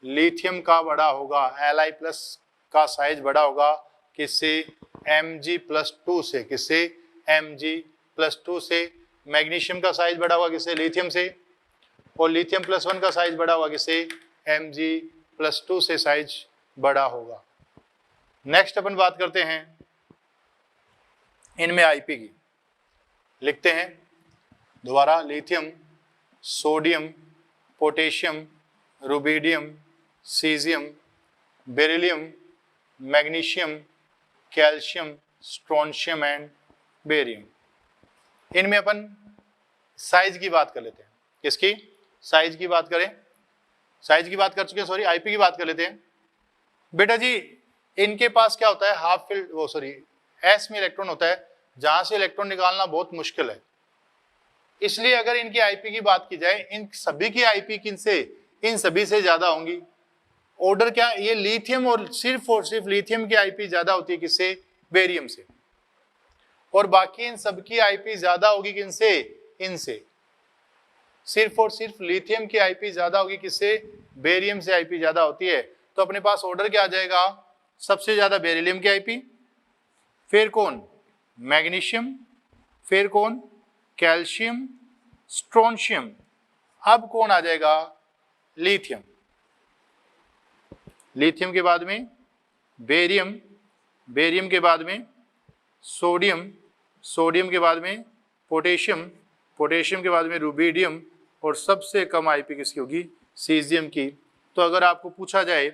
Speaker 1: लिथियम का बड़ा होगा, Li+ का साइज बड़ा होगा किससे, Mg+2 से, किससे, Mg+2 से। मैग्नीशियम का साइज बढ़ा हुआ किससे, लिथियम से, और लिथियम +1 का साइज बढ़ा हुआ किससे, Mg+2 से साइज बड़ा होगा। नेक्स्ट अपन बात करते हैं इनमें आईपी की, लिखते हैं दोबारा, lithium, sodium, potassium, rubidium, caesium, beryllium, magnesium, calcium, strontium and barium. इनमें अपन साइज की बात कर लेते हैं। किसकी, साइज की बात करें, साइज की बात कर चुके हैं, सॉरी आईपी की बात कर लेते हैं। बेटा जी इनके पास क्या होता है, हाफ फील्ड, वो सॉरी एस में इलेक्ट्रॉन होता है, जहां से इलेक्ट्रॉन निकालना बहुत मुश्किल है। इसलिए अगर इनकी आईपी की बात की जाए, इन सभी की आईपी किनसे, इन सभी से ज्यादा होंगी। ऑर्डर क्या, ये लिथियम और सिर्फ लिथियम की आईपी ज्यादा होती है किससे, बेरियम से, और बाकी इन सबकी आईपी ज्यादा होगी किनसे, इनसे। सिर्फ और सिर्फ लिथियम की आईपी ज्यादा होगी किससे, बेरियम से आईपी ज्यादा होती है। तो अपने पास ऑर्डर क्या आ जाएगा, सबसे ज्यादा बेरिलियम की आईपी, फिर कौन, मैग्नीशियम, फिर कौन, कैल्शियम, स्ट्रोंशियम, अब कौन आ जाएगा, लिथियम। लिथियम के बाद में बेरियम, बेरियम के बाद में सोडियम, सोडियम के बाद में पोटेशियम, पोटेशियम के बाद में रुबिडियम, और सबसे कम आईपी किसकी होगी, सीजियम की। तो अगर आपको पूछा जाए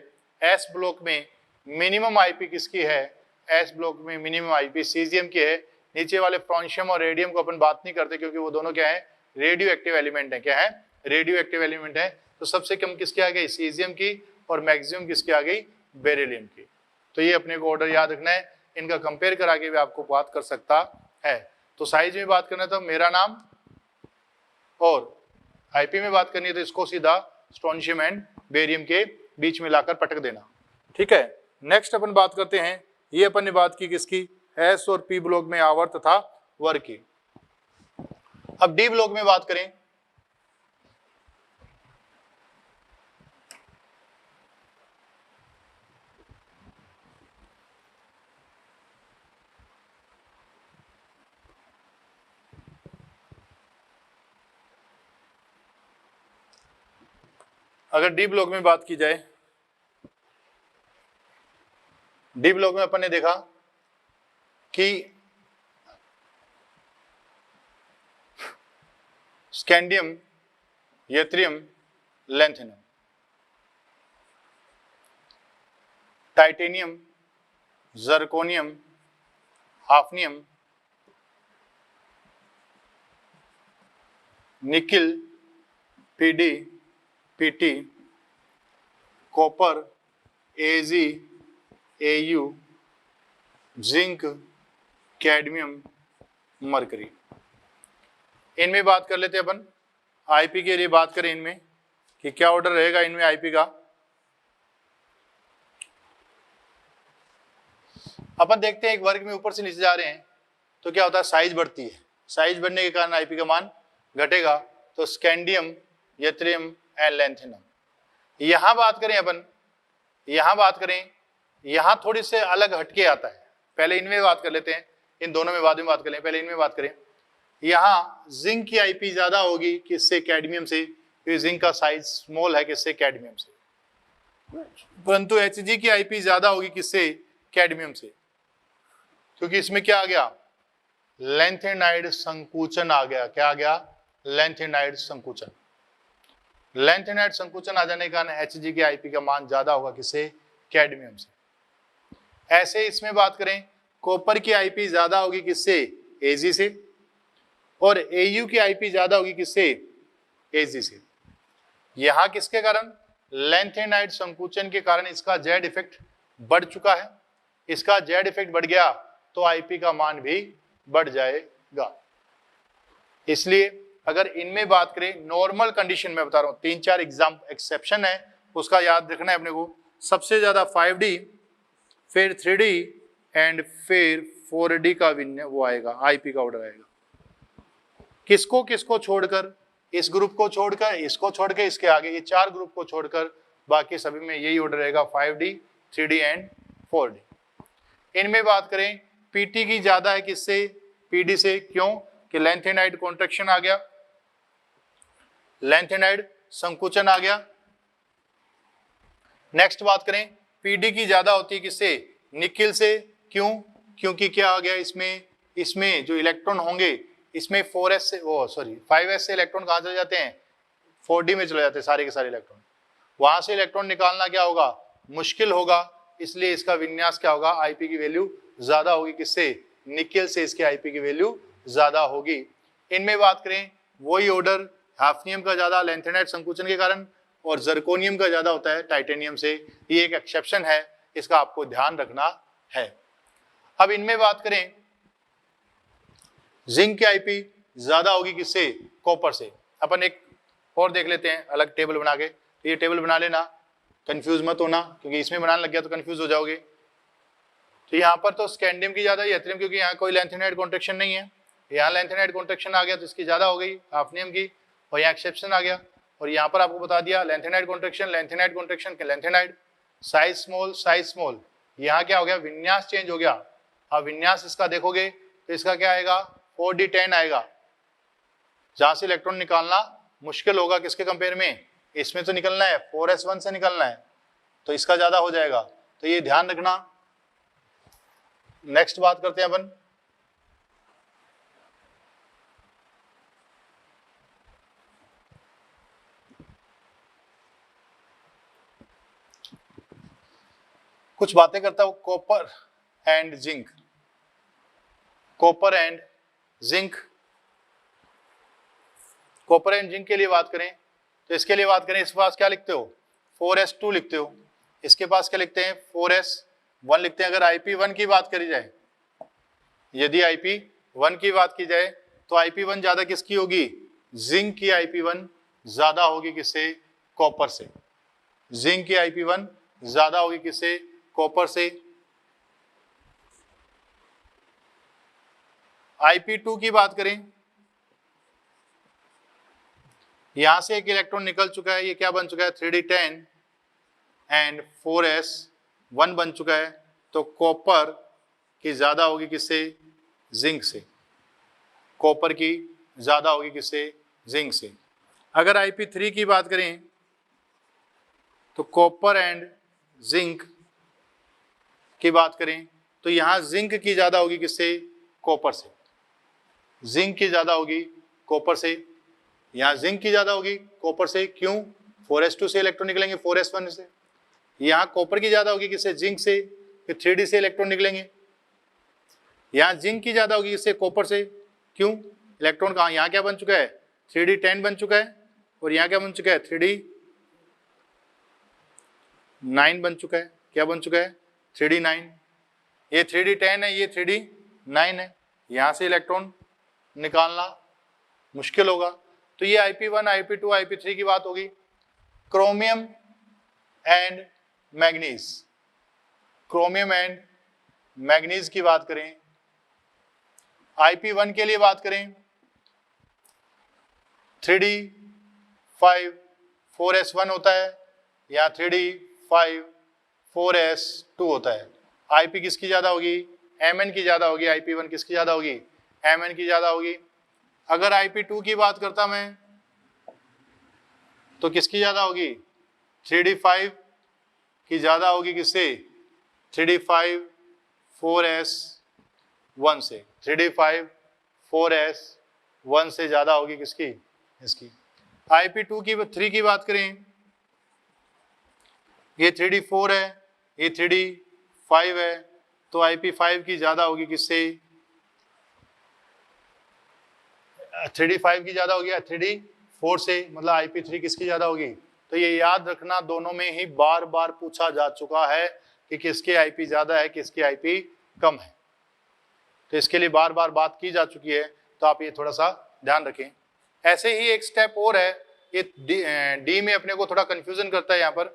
Speaker 1: एस ब्लॉक में मिनिमम आईपी किसकी है, एस ब्लॉक में मिनिमम आईपी सीजियम की है। नीचे वाले फ्रांशियम और रेडियम को अपन बात नहीं करते क्योंकि वो दोनों क्या है, रेडियो एक्टिव एलिमेंट है। क्या है, रेडियो एक्टिव एलिमेंट है। तो सबसे कम किसकी आ गई, सीजियम की, और मैक्सिमम किसकी आ गई, बेरिलियम की। तो ये अपने को ऑर्डर याद रखना है, इनका कंपेयर करा के भी आपको बात कर सकता है। तो साइज में बात करना तो मेरा नाम, और आईपी में बात करनी है तो इसको सीधा स्ट्रोंशियम एंड बेरियम के बीच में लाकर पटक देना। ठीक है, नेक्स्ट अपन बात करते हैं, ये अपन ने बात की किसकी, एस और पी ब्लॉक में आवर्त तथा वर्ग की। अब डी ब्लॉक में बात करें, अगर डी ब्लॉक में बात की जाए, डी ब्लॉक में अपन ने देखा कि scandium, yttrium, lanthanum, titanium, zirconium, hafnium, nickel, PD, PT, copper, AG, AU, zinc, cadmium, mercury. इनमें बात कर लेते हैं अपन, आईपी के लिए बात करें इनमें कि क्या ऑर्डर रहेगा इनमें आईपी का। अपन देखते हैं एक वर्ग में ऊपर से नीचे जा रहे हैं तो क्या होता है, साइज बढ़ती है, साइज बढ़ने के कारण आईपी का मान घटेगा। तो स्कैंडियम, यत्रियम एंड लैंथेनम। यहां बात करें अपन, यहां बात करें, यहां थोड़ी से अलग हटके आता है। पहले इनमें बात कर लेते हैं, इन दोनों में बाद में बात करें, पहले इनमें बात करें। यहां जिंक की आईपी ज्यादा होगी किससे, कैडमियम से, क्योंकि जिंक का साइज स्मॉल है किससे, कैडमियम से। परंतु एचजी की आईपी ज्यादा होगी किससे, कैडमियम से, क्योंकि इसमें क्या आ गया, लैंथेनाइड संकुचन आ गया। क्या आ गया, लैंथेनाइड संकुचन। लैंथेनाइड संकुचन आ जाने के कारण एचजी की आईपी का मान ज्यादा होगा किससे, कैडमियम से। ऐसे इसमें बात करें, कॉपर की आईपी ज्यादा होगी किससे, एजी से, और एयू की आईपी ज्यादा होगी किससे, एजी से। यहां किसके कारण, लैंथेनाइड संकुचन के कारण इसका जेड इफेक्ट बढ़ चुका है। इसका जेड इफेक्ट बढ़ गया तो आईपी का मान भी बढ़ जाएगा। इसलिए अगर इनमें बात करें नॉर्मल कंडीशन में, बता रहा हूं 3-4 एग्जाम एक्सेप्शन है, उसका याद रखना है अपने को। सबसे ज्यादा 5D, फिर 3D एंड फिर 4D का वो आएगा, आईपी का ऑर्डर आएगा। किसको किसको छोड़कर, इस ग्रुप को छोड़कर, इसको छोड़कर, इसके आगे, ये 4 ग्रुप को छोड़कर बाकी सभी में यही ऑर्डर रहेगा, 5D, 3D एंड 4D। इनमें बात करें पीटी की ज्यादा है किससे, पीडी से, क्यों कि लेंथेनाइड कॉन्ट्रैक्शन आ गया, लेंथेनाइड संकुचन आ गया। नेक्स्ट बात करें पीडी की ज्यादा होती है किससे, निकिल से, क्यों, क्योंकि क्या आ गया इसमें, इसमें जो इलेक्ट्रॉन होंगे इसमें 4s से, वो सॉरी 5s से इलेक्ट्रॉन कहां चले जाते हैं, 4d में चले जाते हैं सारे के सारे इलेक्ट्रॉन, वहां से इलेक्ट्रॉन निकालना क्या होगा, मुश्किल होगा, इसलिए इसका विन्यास क्या होगा, आईपी की वैल्यू ज्यादा होगी किससे, निकेल से इसके आईपी की वैल्यू ज्यादा होगी। इनमें बात करें वही ऑर्डर, हाफनियम का ज्यादा लेंथेनाइड संकुचन के कारण और जर्कोनियम का ज्यादा होता है टाइटेनियम से, ये एक एक्सेप्शन है, इसका आपको ध्यान रखना है। अब इनमें बात करें जिंक की आईपी ज्यादा होगी किससे, कॉपर से। अपन एक और देख लेते हैं अलग टेबल बना के, तो ये टेबल बना लेना, कंफ्यूज मत होना, क्योंकि इसमें बनाने लग गया तो कंफ्यूज हो जाओगे। तो यहाँ पर तो स्कैंडियम की ज्यादा, एथेरियम, क्योंकि यहाँ कोई लेंथेनाइड कॉन्ट्रैक्शन नहीं है, यहाँ लेंथेनाइड कॉन्ट्रैक्शन आ गया तो इसकी ज्यादा हो गई हाफनियम की, और यहाँ एक्सेप्शन आ गया, और यहाँ पर आपको बता दिया लेंथेनाइड कॉन्ट्रैक्शन, लेंथेनाइड कॉन्ट्रैक्शन के लेंथेनाइड, साइज स्मॉल, यहाँ क्या हो गया, विन्यास चेंज हो गया। अब विन्यास इसका देखोगे तो इसका क्या आएगा, 4d10 आएगा, जहां से इलेक्ट्रॉन निकालना मुश्किल होगा, किसके कंपेयर में, इसमें तो निकलना है 4s1 से निकलना है, तो इसका ज्यादा हो जाएगा, तो ये ध्यान रखना। नेक्स्ट बात करते हैं अपन, कुछ बातें करता हूं copper and zinc, copper and zinc, copper and zinc के लिए बात करें तो इसके लिए बात करें, इसके पास क्या लिखते हो, 4s2 लिखते हो, इसके पास क्या लिखते हैं, 4s1 लिखते हैं। अगर IP1 की बात करी जाए, यदि IP1 की बात की जाए तो IP1 ज्यादा किसकी होगी, जिंक की IP1 ज्यादा होगी किससे, कॉपर से, जिंक की IP1 ज्यादा होगी किससे, कॉपर से। IP2 की बात करें, यहां से एक इलेक्ट्रॉन निकल चुका है, ये क्या बन चुका है, 3d10 एंड 4s1 बन चुका है, तो कॉपर की ज्यादा होगी किससे, जिंक से, कॉपर की ज्यादा होगी किससे, जिंक से। अगर IP3 की बात करें तो कॉपर एंड जिंक की बात करें तो यहां जिंक की ज्यादा होगी किससे, कॉपर से, जिंक की ज्यादा होगी कॉपर से, यहां जिंक की ज्यादा होगी कॉपर से, क्यों, 4s2 से इलेक्ट्रॉन निकलेंगे 4s1 से, यहां कॉपर की ज्यादा होगी किससे, जिंक से, फिर 3d से इलेक्ट्रॉन निकलेंगे, यहां जिंक की ज्यादा होगी इससे, कॉपर से, क्यों, इलेक्ट्रॉन कहां, यहां क्या बन चुका है, 3d10 बन चुका है, और यहां क्या बन चुका है, 3d9 बन चुका है, क्या बन चुका है, 3d9, ये 3d10 है, ये 3d9 है, यहां से इलेक्ट्रॉन निकालना मुश्किल होगा। तो ये IP1, IP2, IP3 की बात होगी। Chromium and manganese, chromium and manganese की बात करें, IP1 के लिए बात करें 3d5 4s1 होता है, या 3d5 4s2 होता है। IP किसकी ज्यादा होगी, Mn की ज्यादा होगी, IP1 किसकी ज्यादा होगी, Mn की ज्यादा होगी। अगर IP2 की बात करता मैं तो किसकी ज्यादा होगी, 3d5 की ज्यादा होगी किससे, 3d5 4s1 से, 3d5 4s1 से ज्यादा होगी किसकी, इसकी। IP2 की 3 की बात करें, ये 3d4 है, ये 3d5 है, तो IP5 की ज्यादा होगी किससे, 3d5 की ज्यादा होगी 3d4 से, मतलब IP3 किसकी ज्यादा होगी। तो ये याद रखना, दोनों में ही बार बार पूछा जा चुका है कि किसके IP ज्यादा है, किसकी IP कम है, तो इसके लिए बार बार बात की जा चुकी है, तो आप ये थोड़ा सा ध्यान रखें। ऐसे ही एक स्टेप और है, ये डी में अपने को थोड़ा कंफ्यूजन करता है यहाँ पर,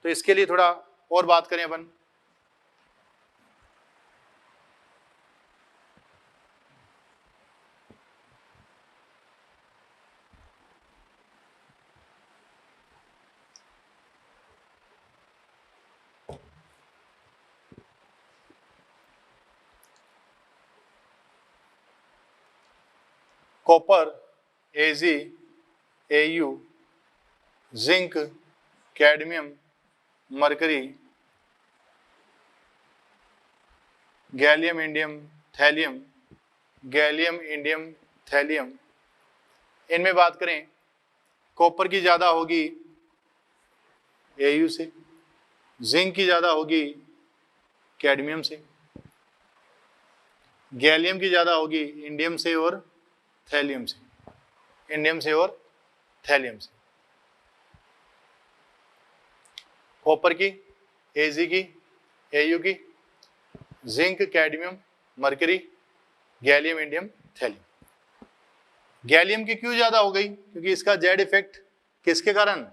Speaker 1: तो इसके लिए थोड़ा और बात करें अपन। Copper Ag, Au, zinc, cadmium, mercury, gallium, indium, thallium, gallium, indium, thallium. इनमें बात करें, कॉपर की ज्यादा होगी Au से, जिंक की ज्यादा होगी कैडमियम से, गैलियम की ज्यादा होगी इंडियम से और थैलियम से, इंडियम से और थैलियम से। कॉपर की, Ag की, Au की, zinc, cadmium, mercury, gallium, indium, thallium. Gallium की क्यों ज्यादा हो गई? क्योंकि इसका जेड इफेक्ट किसके कारण?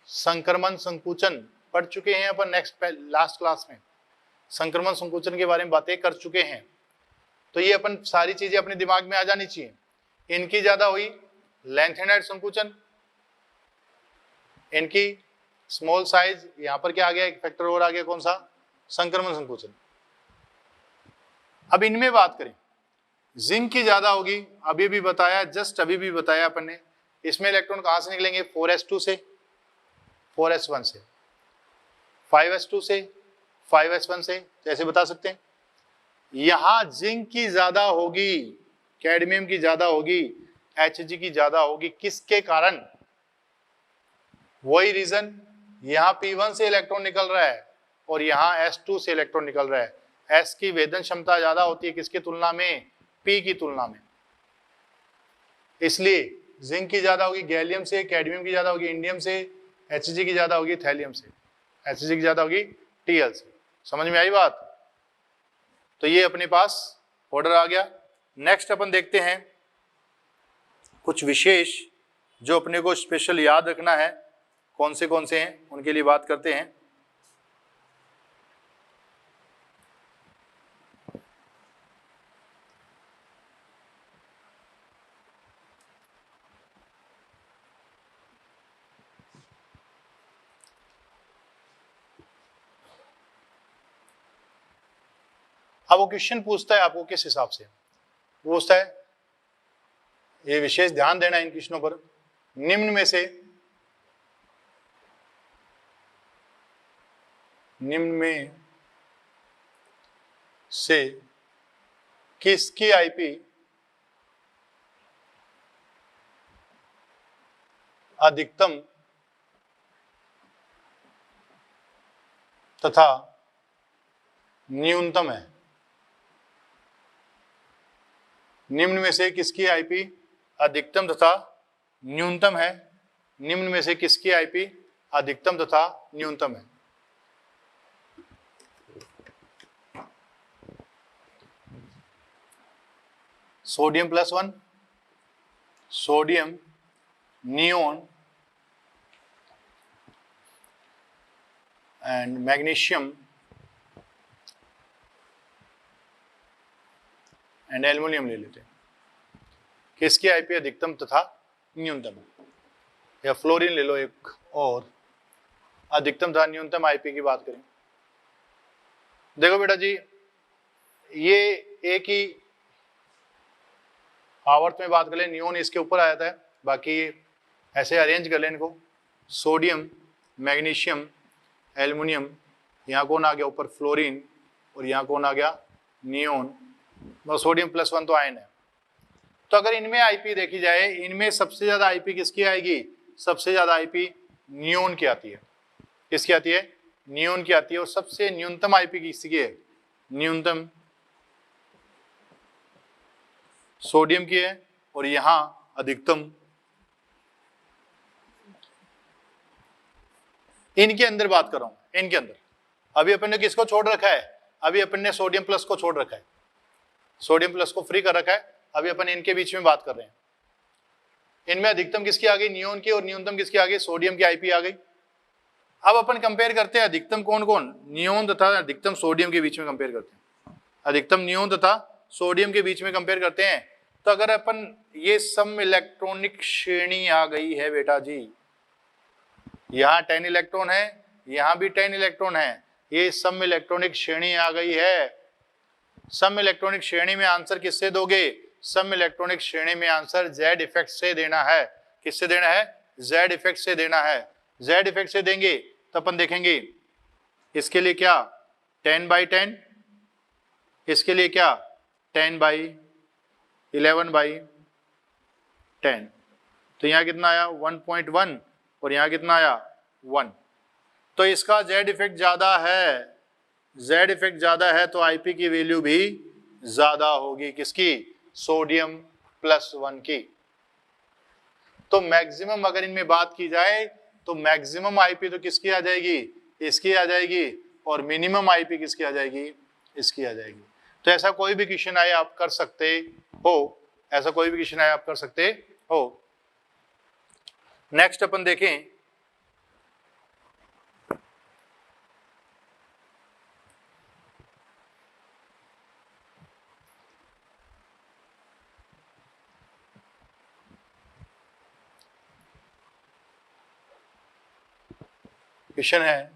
Speaker 1: संक्रमण संकुचन पढ़ चुके हैं अपन लास्ट क्लास में, संक्रमण संकुचन के बारे में बातें कर चुके हैं। तो ये अपन सारी चीजें अपने दिमाग में आ जानी चाहिए। इनकी ज्यादा हुई लैंथेनाइड संकुचन, इनकी स्मॉल साइज, यहां पर क्या आ गया, एक फैक्टर और आ गया, कौन सा? संक्रमण संकुचन। अब इनमें बात करें, जिंक की ज्यादा होगी, अभी भी बताया, जस्ट अभी भी बताया अपन ने। इसमें इलेक्ट्रॉन कहां से निकलेंगे? 4s2 से, 4s1 से, 5s2 से, 5s1 से, जैसे बता सकते हैं। यहां जिंक की ज्यादा होगी, कैडमियम की ज्यादा होगी, Hg की ज्यादा होगी, किसके कारण? वही रीजन, यहां P1 से इलेक्ट्रॉन निकल रहा है और यहां S2 से इलेक्ट्रॉन निकल रहा है। S की वेदन क्षमता ज्यादा होती है किसकी तुलना में? P की तुलना में। इसलिए जिंक की ज्यादा होगी गैलियम से, कैडमियम की ज्यादा होगी इंडियम से, Hg की ज्यादा होगी थैलियम से, Hg की ज्यादा होगी Tl से। समझ में आई बात? तो ये अपने पास ऑर्डर आ गया। नेक्स्ट अपन देखते हैं कुछ विशेष जो अपने को स्पेशल याद रखना है, कौन से हैं उनके लिए बात करते हैं। अब वो क्वेश्चन पूछता है आपको किस हिसाब से पूछता है, ये विशेष ध्यान देना इन क्वेश्चनों पर। निम्न में से किसकी आईपी अधिकतम तथा न्यूनतम है? निम्न में से किसकी आईपी अधिकतम तथा न्यूनतम है? निम्न में से किसकी आईपी अधिकतम तथा न्यूनतम है? Sodium +1, sodium, neon and magnesium and aluminium ले लेते हैं। किसकी आईपी अधिकतम तथा न्यूनतम है? या फ्लोरीन ले लो एक और, अधिकतम तथा न्यूनतम आईपी की बात करें। देखो बेटा जी, ये एक ही आवर्त में बात कर ले, नियोन इसके ऊपर आया था, बाकी ऐसे अरेंज कर ले इनको, सोडियम, मैग्नीशियम, एल्युमिनियम, यहाँ कौन आ गया ऊपर? फ्लोरीन, और यहाँ कौन आ गया? नियोन। सोडियम +1 तो आयन है। तो अगर इनमें आईपी देखी जाए, इनमें सबसे ज्यादा आईपी किसकी आएगी? सबसे ज्यादा आईपी नियोन की आती है। किसकी आती है? नियोन की आती है। और सबसे न्यूनतम आईपी किसकी है? न्यूनतम सोडियम की है, और यहां अधिकतम इनके अंदर बात कर रहा हूं। इनके अंदर अभी अपन ने किसको छोड़ रखा है? अभी अपन ने सोडियम प्लस को छोड़ रखा है, सोडियम प्लस को फ्री कर रखा है। अभी अपन इनके बीच में बात कर रहे हैं। इनमें अधिकतम किसकी आ गई? नियोन की, और न्यूनतम किसकी आ गई? सोडियम की आईपी आ गई। अब अपन कंपेयर करते हैं अधिकतम कौन कौन? नियोन तथा अधिकतम सोडियम के बीच में कंपेयर करते हैं। अधिकतम नियोन तथा सोडियम के बीच में कंपेयर करते हैं। तो अगर अपन ये सम इलेक्ट्रॉनिक श्रेणी आ गई है बेटा जी, यहाँ 10 इलेक्ट्रॉन है, यहाँ भी 10 इलेक्ट्रॉन है, ये सम इलेक्ट्रॉनिक श्रेणी आ गई है। सम इलेक्ट्रॉनिक श्रेणी में आंसर किससे दोगे? सम इलेक्ट्रॉनिक श्रेणी में आंसर जेड इफेक्ट से देना है। किससे देना है? जेड इफेक्ट से देना है। जेड इफेक्ट से देंगे तो अपन देखेंगे इसके लिए क्या 10/10, इसके लिए क्या 10/11/10। तो यहाँ कितना आया 1.1 और यहाँ कितना आया 1। तो इसका जेड इफेक्ट ज्यादा है, जेड इफेक्ट ज्यादा है तो आईपी की वैल्यू भी ज्यादा होगी। किसकी? सोडियम +1 की। तो मैक्सिमम अगर इनमें बात की जाए तो मैक्सिमम आईपी तो किसकी आ जाएगी? इसकी आ जाएगी। और मिनिमम आईपी किसकी आ जाएगी? इसकी आ जाएगी। तो ऐसा कोई भी क्वेश्चन आए आप कर सकते हो, ऐसा कोई भी क्वेश्चन आए आप कर सकते हो। नेक्स्ट अपन देखें क्वेश्चन है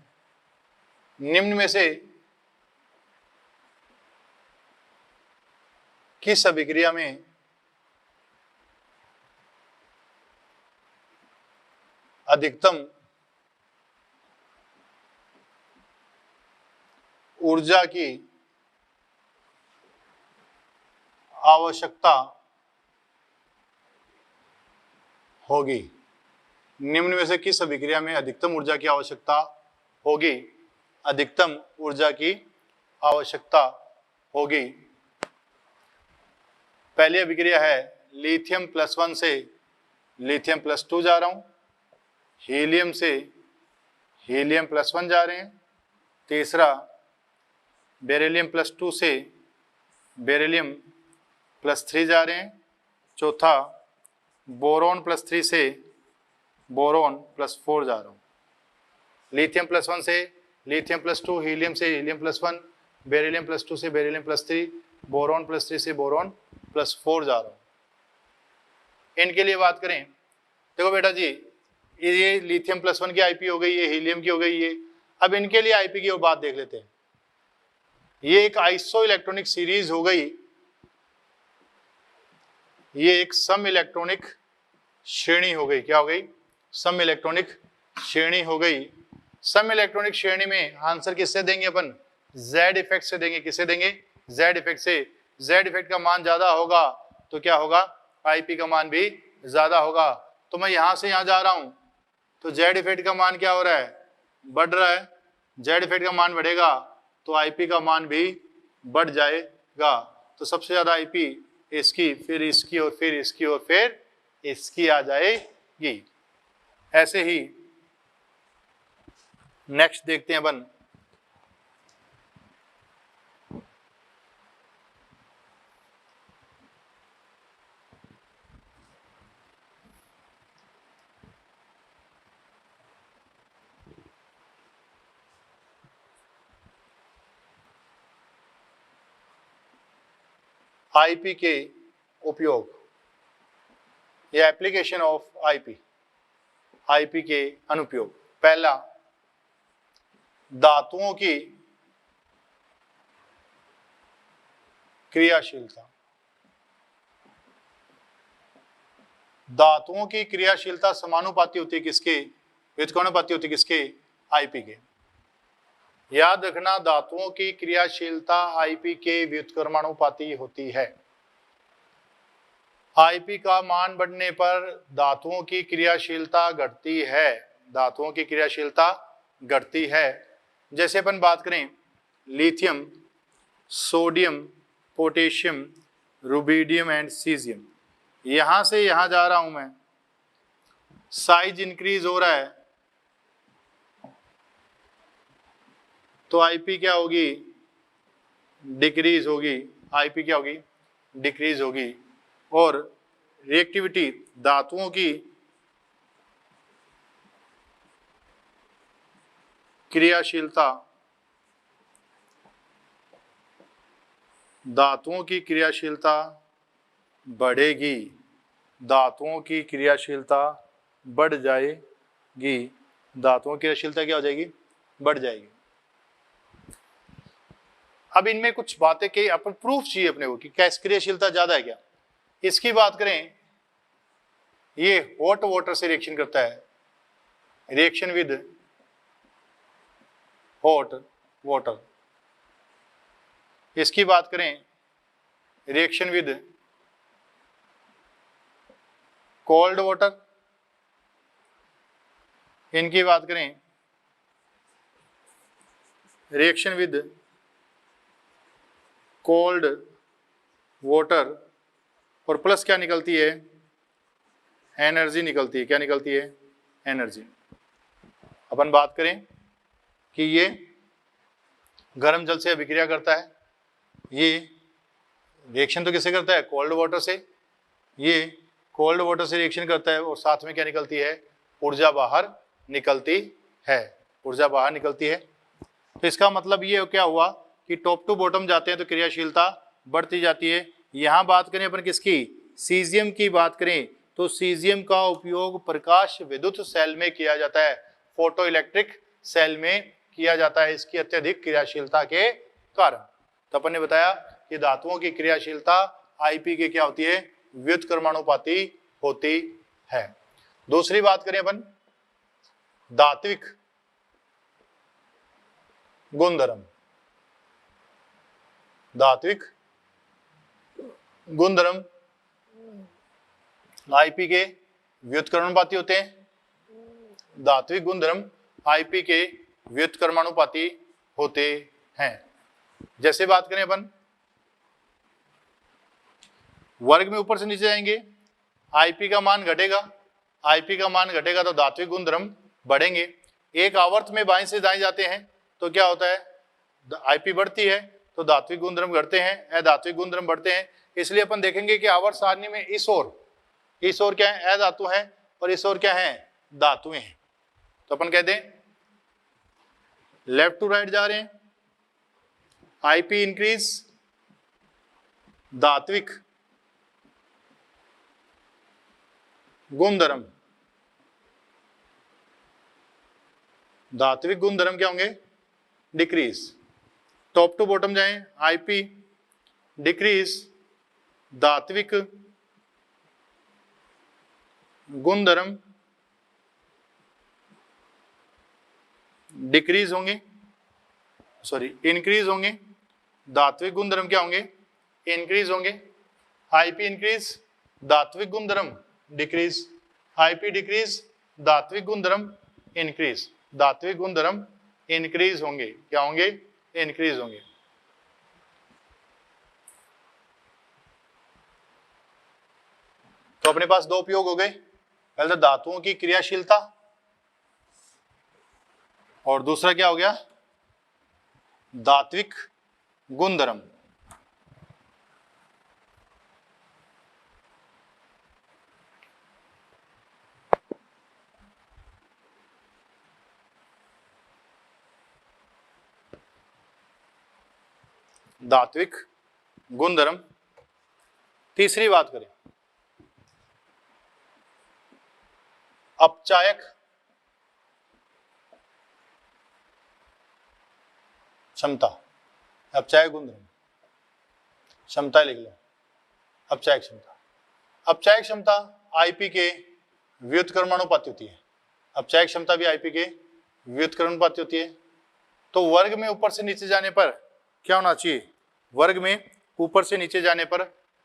Speaker 1: निम्न में से किस अभिक्रिया में अधिकतम ऊर्जा की आवश्यकता होगी? निम्न में से किस अभिक्रिया में अधिकतम ऊर्जा की आवश्यकता होगी? अधिकतम ऊर्जा की आवश्यकता होगी। पहली अभिक्रिया है लिथियम +1 से लिथियम +2 जा रहा हूं, हीलियम से हीलियम +1 जा रहे हैं। तीसरा बेरिलियम +2 से बेरिलियम +3 जा रहे हैं। चौथा बोरॉन +3 से बोरॉन +4 जा रहा हूं। लिथियम +1 से लिथियम +2, हीलियम से हीलियम +1, बेरिलियम +2 से बेरिलियम +3, बोरॉन +3 से बोरॉन +4 जा रहा हूं। इनके लिए बात करें, देखो बेटा जी ये लिथियम +1 की आईपी हो गई, ये हीलियम की हो गई। ये अब इनके लिए आईपी की बात देख लेते हैं। ये एक आइसो इलेक्ट्रॉनिक सीरीज हो गई, ये एक सम इलेक्ट्रॉनिक श्रेणी हो गई। क्या हो गई? सम इलेक्ट्रॉनिक श्रेणी हो गई। सम इलेक्ट्रॉनिक श्रेणी में आंसर किससे देंगे अपन? जेड इफेक्ट से देंगे। किससे देंगे? जेड इफेक्ट से। जेड इफेक्ट का मान ज्यादा होगा तो क्या होगा? आईपी का मान भी ज्यादा होगा। तो मैं यहां से यहां जा रहा हूं तो जेड इफेक्ट का मान क्या हो रहा है? बढ़ रहा है। जेड इफेक्ट का मान बढ़ेगा तो आईपी का मान भी बढ़ जाएगा। तो सबसे ज्यादा आईपी इसकी, फिर इसकी और फिर इसकी और फिर इसकी आ जाएगी। ऐसे ही नेक्स्ट देखते हैं अपन आईपी के उपयोग या एप्लीकेशन ऑफ आईपी, आईपी के अनुप्रयोग। पहला, धातुओं की क्रियाशीलता। धातुओं की क्रियाशीलता समानुपाती होती है किसके? व्युत्क्रमानुपाती होती है किसके? आईपी के। याद रखना धातुओं की क्रियाशीलता आईपी के व्युत्क्रमानुपाती होती है। आईपी का मान बढ़ने पर धातुओं की क्रियाशीलता घटती है। धातुओं की क्रियाशीलता घटती है। जैसे अपन बात करें lithium, sodium, potassium, rubidium and caesium, यहां से यहां जा रहा हूं मैं, साइज इंक्रीज हो रहा है तो आईपी क्या होगी? डिक्रीज होगी। आईपी क्या होगी? डिक्रीज होगी। और रिएक्टिविटी, धातुओं की क्रियाशीलता, धातुओं की क्रियाशीलता बढ़ेगी। धातुओं की क्रियाशीलता बढ़ जाएगी। धातुओं की क्रियाशीलता क्या हो जाएगी? बढ़ जाएगी। अब इनमें कुछ बातें के अपन प्रूफ चाहिए अपने को कि क्या क्रियाशीलता ज्यादा है क्या? इसकी बात करें, ये हॉट वाटर से रिएक्शन करता है, रिएक्शन विद हॉट वाटर। इसकी बात करें, रिएक्शन विद कोल्ड वाटर। इनकी बात करें, रिएक्शन विद कोल्ड वाटर, और प्लस क्या निकलती है, एनर्जी निकलती है। क्या निकलती है, एनर्जी। अपन बात करें कि ये गर्म जल से अभिक्रिया करता है, ये रिएक्शन तो किससे करता है, कोल्ड वाटर से। ये कोल्ड वाटर से रिएक्शन करता है और साथ में क्या निकलती है, ऊर्जा बाहर निकलती है, ऊर्जा बाहर निकलती है। तो इसका मतलब ये क्या हुआ कि टॉप टू बॉटम जाते हैं तो क्रियाशीलता बढ़ती जाती है। यहाँ बात करें अपन किसकी, सीजियम की बात करें तो सीजियम का उपयोग प्रकाश विद्युत सेल में किया जाता है, फोटो इलेक्ट्रिक सेल में किया जाता है, इसकी अत्यधिक क्रियाशीलता के कारण। तो अपन ने बताया कि धातुओं की क्रियाशीलता आईपी के क्या होती है, व्युत्क्रमानुपाती होती है। दूसरी बात करें अपन धात्विक गुणधर्म। धात्विक गुणधर्म आईपी के व्युत्क्रमानुपाती होते हैं। धात्विक गुणधर्म आईपी के व्युत्क्रमानुपाती होते हैं। जैसे बात करें अपन वर्ग में ऊपर से नीचे जाएंगे, आईपी का मान घटेगा, आईपी का मान घटेगा तो धात्विक गुणधर्म बढ़ेंगे। एक आवर्त में बाएं से दाएं जाते हैं तो क्या होता है, आईपी बढ़ती है तो धात्विक गुणधर्म घटते हैं, अधात्विक गुणधर्म बढ़ते हैं। इसलिए अपन देखेंगे कि आवर्त सारणी में इस ओर क्या है, अधातु है, और इस ओर क्या है, धातुएं हैं। तो अपन कहते हैं लेफ्ट टू राइट जा रहे हैं, आईपी इंक्रीज, धात्विक गुणधर्म, धात्विक गुणधर्म क्या होंगे, डिक्रीज। टॉप टू बॉटम जाएं, आईपी डिक्रीज, धात्विक गुणधर्म डिक्रीज होंगे, सॉरी इंक्रीज होंगे। धात्विक गुणधर्म क्या होंगे, इंक्रीज होंगे। आईपी इंक्रीज, धात्विक गुणधर्म डिक्रीज, आईपी डिक्रीज, धात्विक गुणधर्म इंक्रीज। धात्विक गुणधर्म इंक्रीज होंगे, क्या होंगे, इंक्रीज होंगे। तो अपने पास दो उपयोग हो गए, पहले तो धातुओं की क्रियाशीलता, और दूसरा क्या हो गया, धात्विक गुणधर्म। धात्विक गुणधर्म। तीसरी बात करें अपचायक क्षमता, अपचायक गुणधर्म, क्षमता लिख लो, अपचायक क्षमता। अपचायक क्षमता आईपी के व्युत्क्रमानुपाती होती है, अपचायक क्षमता भी आईपी के व्युत्क्रमानुपाती होती है। तो वर्ग में ऊपर से नीचे जाने पर क्या होना चाहिए, वर्ग में ऊपर से नीचे जाने पर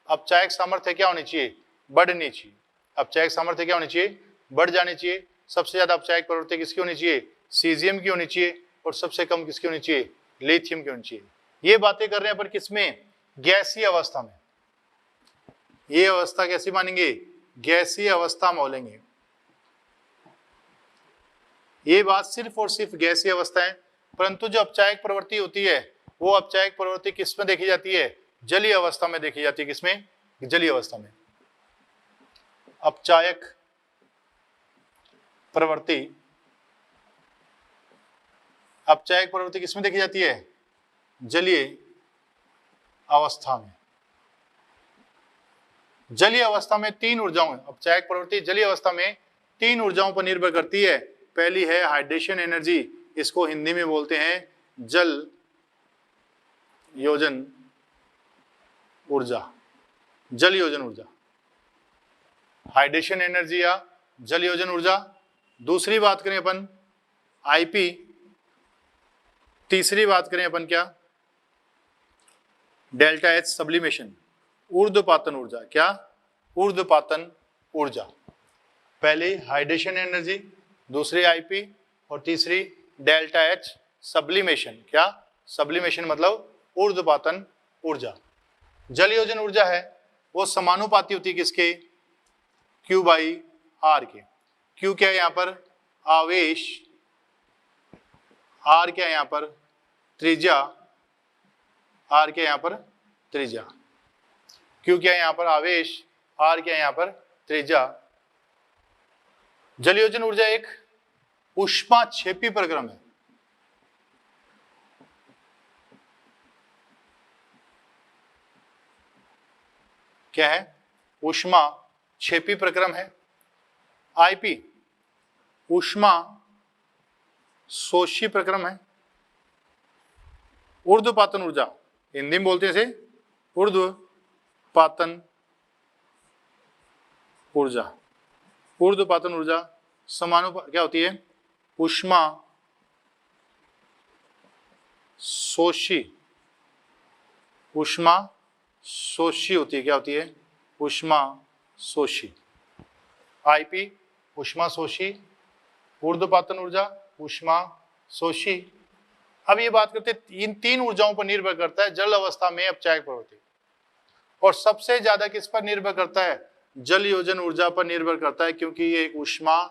Speaker 1: अपचायक सामर्थ्य क्या होनी चाहिए, बढ़नी चाहिए। अपचायक सामर्थ्य क्या होनी चाहिए, बढ़ जानी चाहिए। सबसे ज्यादा अपचायक प्रवृत्ति किसकी होनी चाहिए, सीजियम की होनी चाहिए, और सबसे कम किसकी होनी चाहिए, लिथियम की होनी चाहिए। ये बातें कर रहे हैं पर किसमें, गैसीय अवस्था में। ये अवस्था कैसी मानेंगे, गैसीय अवस्था बोलेंगे। ये बात सिर्फ और सिर्फ गैसीय अवस्था है, परंतु जो अपचायक प्रवृत्ति होती है वो अपचायक प्रवृत्ति किस में देखी जाती है, जलीय अवस्था में देखी जाती है। किसमें, जलीय अवस्था में। अपचायक प्रवृत्ति, अपचायक प्रवृत्ति किसमें देखी जाती है, जलीय अवस्था में। जलीय अवस्था में तीन ऊर्जाओं, अपचायक प्रवृत्ति जलीय अवस्था में तीन ऊर्जाओं पर निर्भर करती है। पहली है हाइड्रेशन एनर्जी, इसको हिंदी में बोलते हैं जल योजन ऊर्जा, जल योजन ऊर्जा। हाइड्रेशन एनर्जी या जल योजन ऊर्जा। दूसरी बात करें अपन आईपी। तीसरी बात करें अपन क्या, डेल्टा एच सब्लिमेशन, ऊर्ध्वपातन ऊर्जा। क्या, ऊर्ध्वपातन ऊर्जा। पहली हाइड्रेशन एनर्जी, दूसरी आईपी और तीसरी डेल्टा एच सब्लिमेशन। क्या, सब्लिमेशन मतलब ऊर्ध्वपातन ऊर्जा। जल योजन ऊर्जा है वो समानुपाती होती है किसके, Q बाई R के। Q क्या है यहाँ पर, आवेश, R क्या है यहाँ पर, त्रिज्या, R क्या है यहाँ पर, त्रिज्या। Q क्या है यहाँ पर, आवेश, R क्या है यहाँ पर, त्रिज्या। जल योजन ऊर्जा एक ऊष्माक्षेपी प्रक्रम है। क्या है, ऊष्माक्षेपी प्रक्रम है। आईपी ऊष्मा शोषी प्रक्रम है। ऊर्ध्वपातन ऊर्जा, हिंदी में बोलते हैं इसे ऊर्ध्वपातन ऊर्जा। ऊर्ध्वपातन ऊर्जा क्या होती है, ऊष्मा शोषी, ऊष्मा शोषी होती है। क्या होती है, ऊष्मा शोषी। आईपी ऊष्मा शोषी, ऊर्ध्वपातन ऊर्जा ऊष्मा शोषी। अब ये बात करते हैं इन तीन ऊर्जाओं पर निर्भर करता है जल अवस्था में अपचायक प्रवृत्ति, और सबसे ज्यादा किस पर निर्भर करता है, जल योजन ऊर्जा पर निर्भर करता है, क्योंकि ये एक ऊष्मा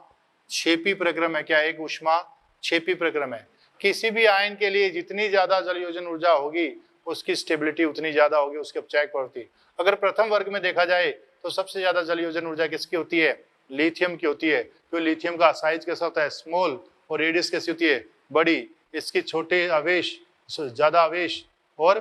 Speaker 1: क्षेपी प्रक्रम है। क्या, एक ऊष्मा क्षेपी प्रक्रम है। किसी भी आयन के लिए जितनी ज्यादा जल योजन ऊर्जा होगी उसकी स्टेबिलिटी उतनी ज्यादा होगी, उसकी अपचायक प्रवृत्ति। अगर प्रथम वर्ग में देखा जाए तो सबसे ज्यादा जल योजन ऊर्जा किसकी होती है, लिथियम की होती है। क्योंकि लिथियम का साइज कैसा होता है, स्मॉल, और रेडियस कैसी होती है, बड़ी। इसकी छोटे आवेश, ज्यादा आवेश और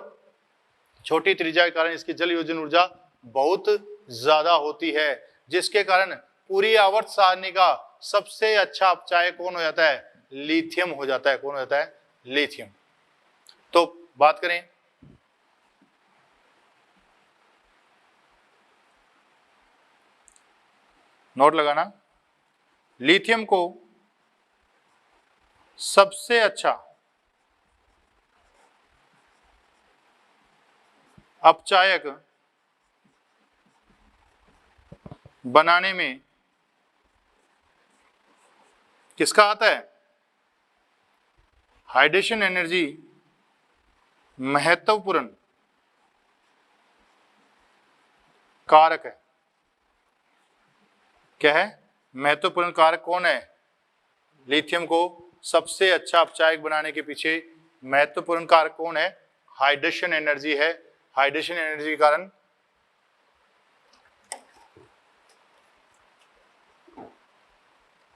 Speaker 1: छोटी त्रिज्या के कारण इसकी जल योजन ऊर्जा बहुत ज्यादा होती है, जिसके कारण पूरी आवर्त सारणी का सबसे अच्छा अपचायक कौन हो जाता है, लिथियम हो जाता है। कौन हो जाता है, लिथियम। तो बात करें नोट लगाना, लिथियम को सबसे अच्छा अपचायक बनाने में किसका आता है, हाइड्रेशन एनर्जी महत्वपूर्ण कारक है। क्या है, महत्वपूर्ण कारक कौन है, लिथियम को सबसे अच्छा अपचायक बनाने के पीछे महत्वपूर्ण कारक कौन है, हाइड्रेशन एनर्जी है। हाइड्रेशन एनर्जी के कारण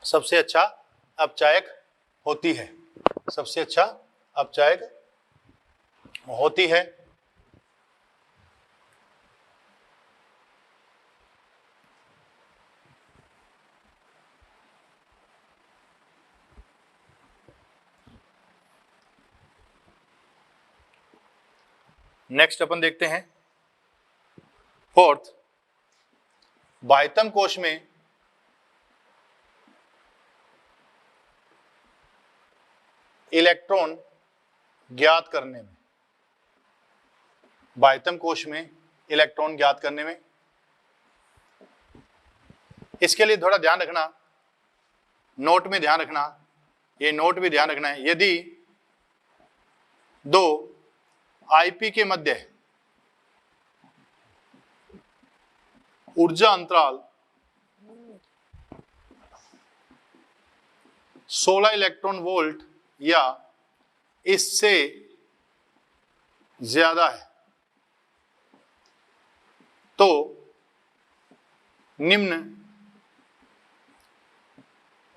Speaker 1: सबसे अच्छा अपचायक होती है, सबसे अच्छा अपचायक होती है। नेक्स्ट अपन देखते हैं फोर्थ, बाह्यतम कोश में इलेक्ट्रॉन ज्ञात करने में, बाह्यतम कोश में इलेक्ट्रॉन ज्ञात करने में, इसके लिए थोड़ा ध्यान रखना, नोट में ध्यान रखना, ये नोट भी ध्यान रखना है। यदि दो आईपी के मध्य ऊर्जा अंतराल 16 इलेक्ट्रॉन वोल्ट या इससे ज्यादा है तो निम्न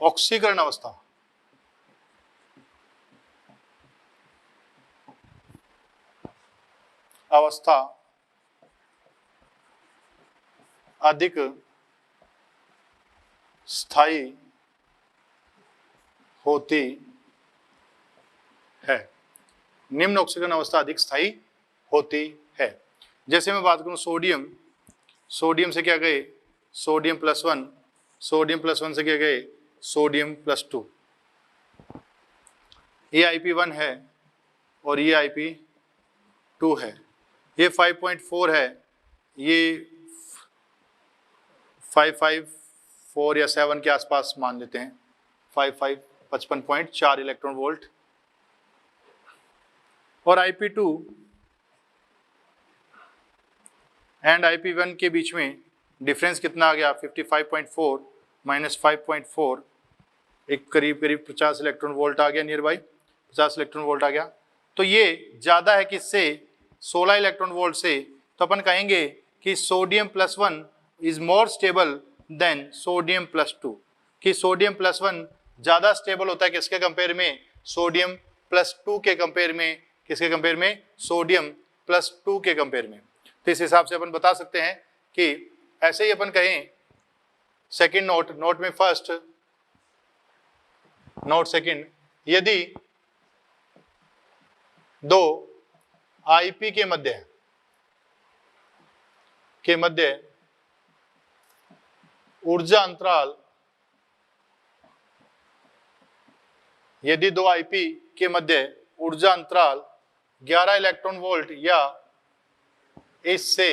Speaker 1: ऑक्सीकरण अवस्था अधिक स्थायी होती है। निम्न ऑक्सीकरण अवस्था अधिक स्थायी होती है। जैसे मैं बात करूं सोडियम, सोडियम से क्या गए, सोडियम +1, सोडियम +1 से क्या गए सोडियम +2। ये IP1 है और ये IP2 है। ये 5.4 है, ये 554 या 7 के आसपास मान लेते हैं, 55 इलेक्ट्रॉन वोल्ट। और IP2 एंड IP1 के बीच में डिफरेंस कितना आ गया 55.4 माइनस 5.4, एक करीब 50 इलेक्ट्रॉन वोल्ट आ गया, नियर बाई 50 इलेक्ट्रॉन वोल्ट आ गया। तो ये ज़्यादा है किससे 16 इलेक्ट्रॉन वोल्ट से। तो अपन कहेंगे कि sodium +1 is more stable then sodium +2, कि सोडियम +1 ज़्यादा स्टेबल होता है किसके कंपेयर में सोडियम +2 के कंपेयर में, किसके कंपेयर में सोडियम +2 के कंपेयर में। तो इस हिसाब से अपन बता सकते हैं कि ऐसे ही अपन कहें सेकंड नोट में फर्स्ट नोट सेकंड, यदि दो IP के मध्य ऊर्जा अंतराल, यदि दो IP के मध्य ऊर्जा अंतराल 11 इलेक्ट्रॉन वोल्ट या इससे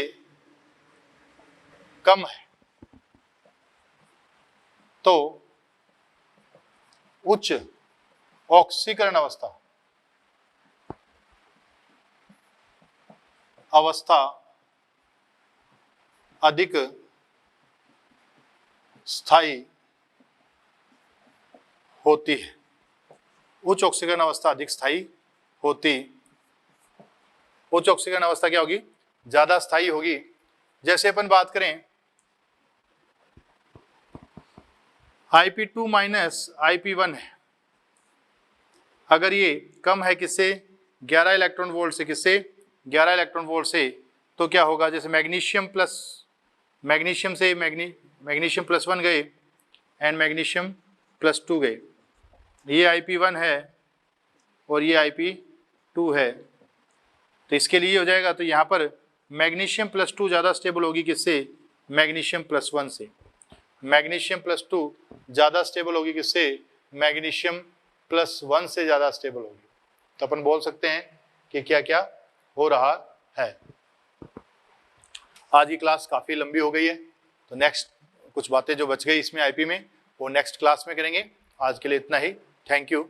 Speaker 1: कम है, तो उच्च ऑक्सीकरण अवस्था अधिक स्थायी होती है। उच्च ऑक्सीकरण अवस्था अधिक स्थायी होती, उच्च ऑक्सीकरण अवस्था क्या होगी ज्यादा स्थायी होगी। जैसे अपन बात करें IP2 माइनस IP1 है, अगर ये कम है किससे 11 इलेक्ट्रॉन वोल्ट से, किससे 11 इलेक्ट्रॉन वोल्ट से, तो क्या होगा जैसे मैग्नीशियम से मैग्नीशियम +1 गए एंड मैग्नीशियम +2 गए, ये IP1 है और ये IP2 है। तो इसके लिए हो जाएगा, तो यहाँ पर मैग्नीशियम +2 ज़्यादा स्टेबल होगी किससे मैग्नीशियम +1 से, मैग्नीशियम +2 ज़्यादा स्टेबल होगी किससे मैग्नीशियम +1 से ज़्यादा स्टेबल होगी। तो अपन बोल सकते हैं कि क्या क्या हो रहा है। आज की क्लास काफ़ी लंबी हो गई है, तो नेक्स्ट कुछ बातें जो बच गई इसमें IP में वो नेक्स्ट क्लास में करेंगे। आज के लिए इतना ही, थैंक यू।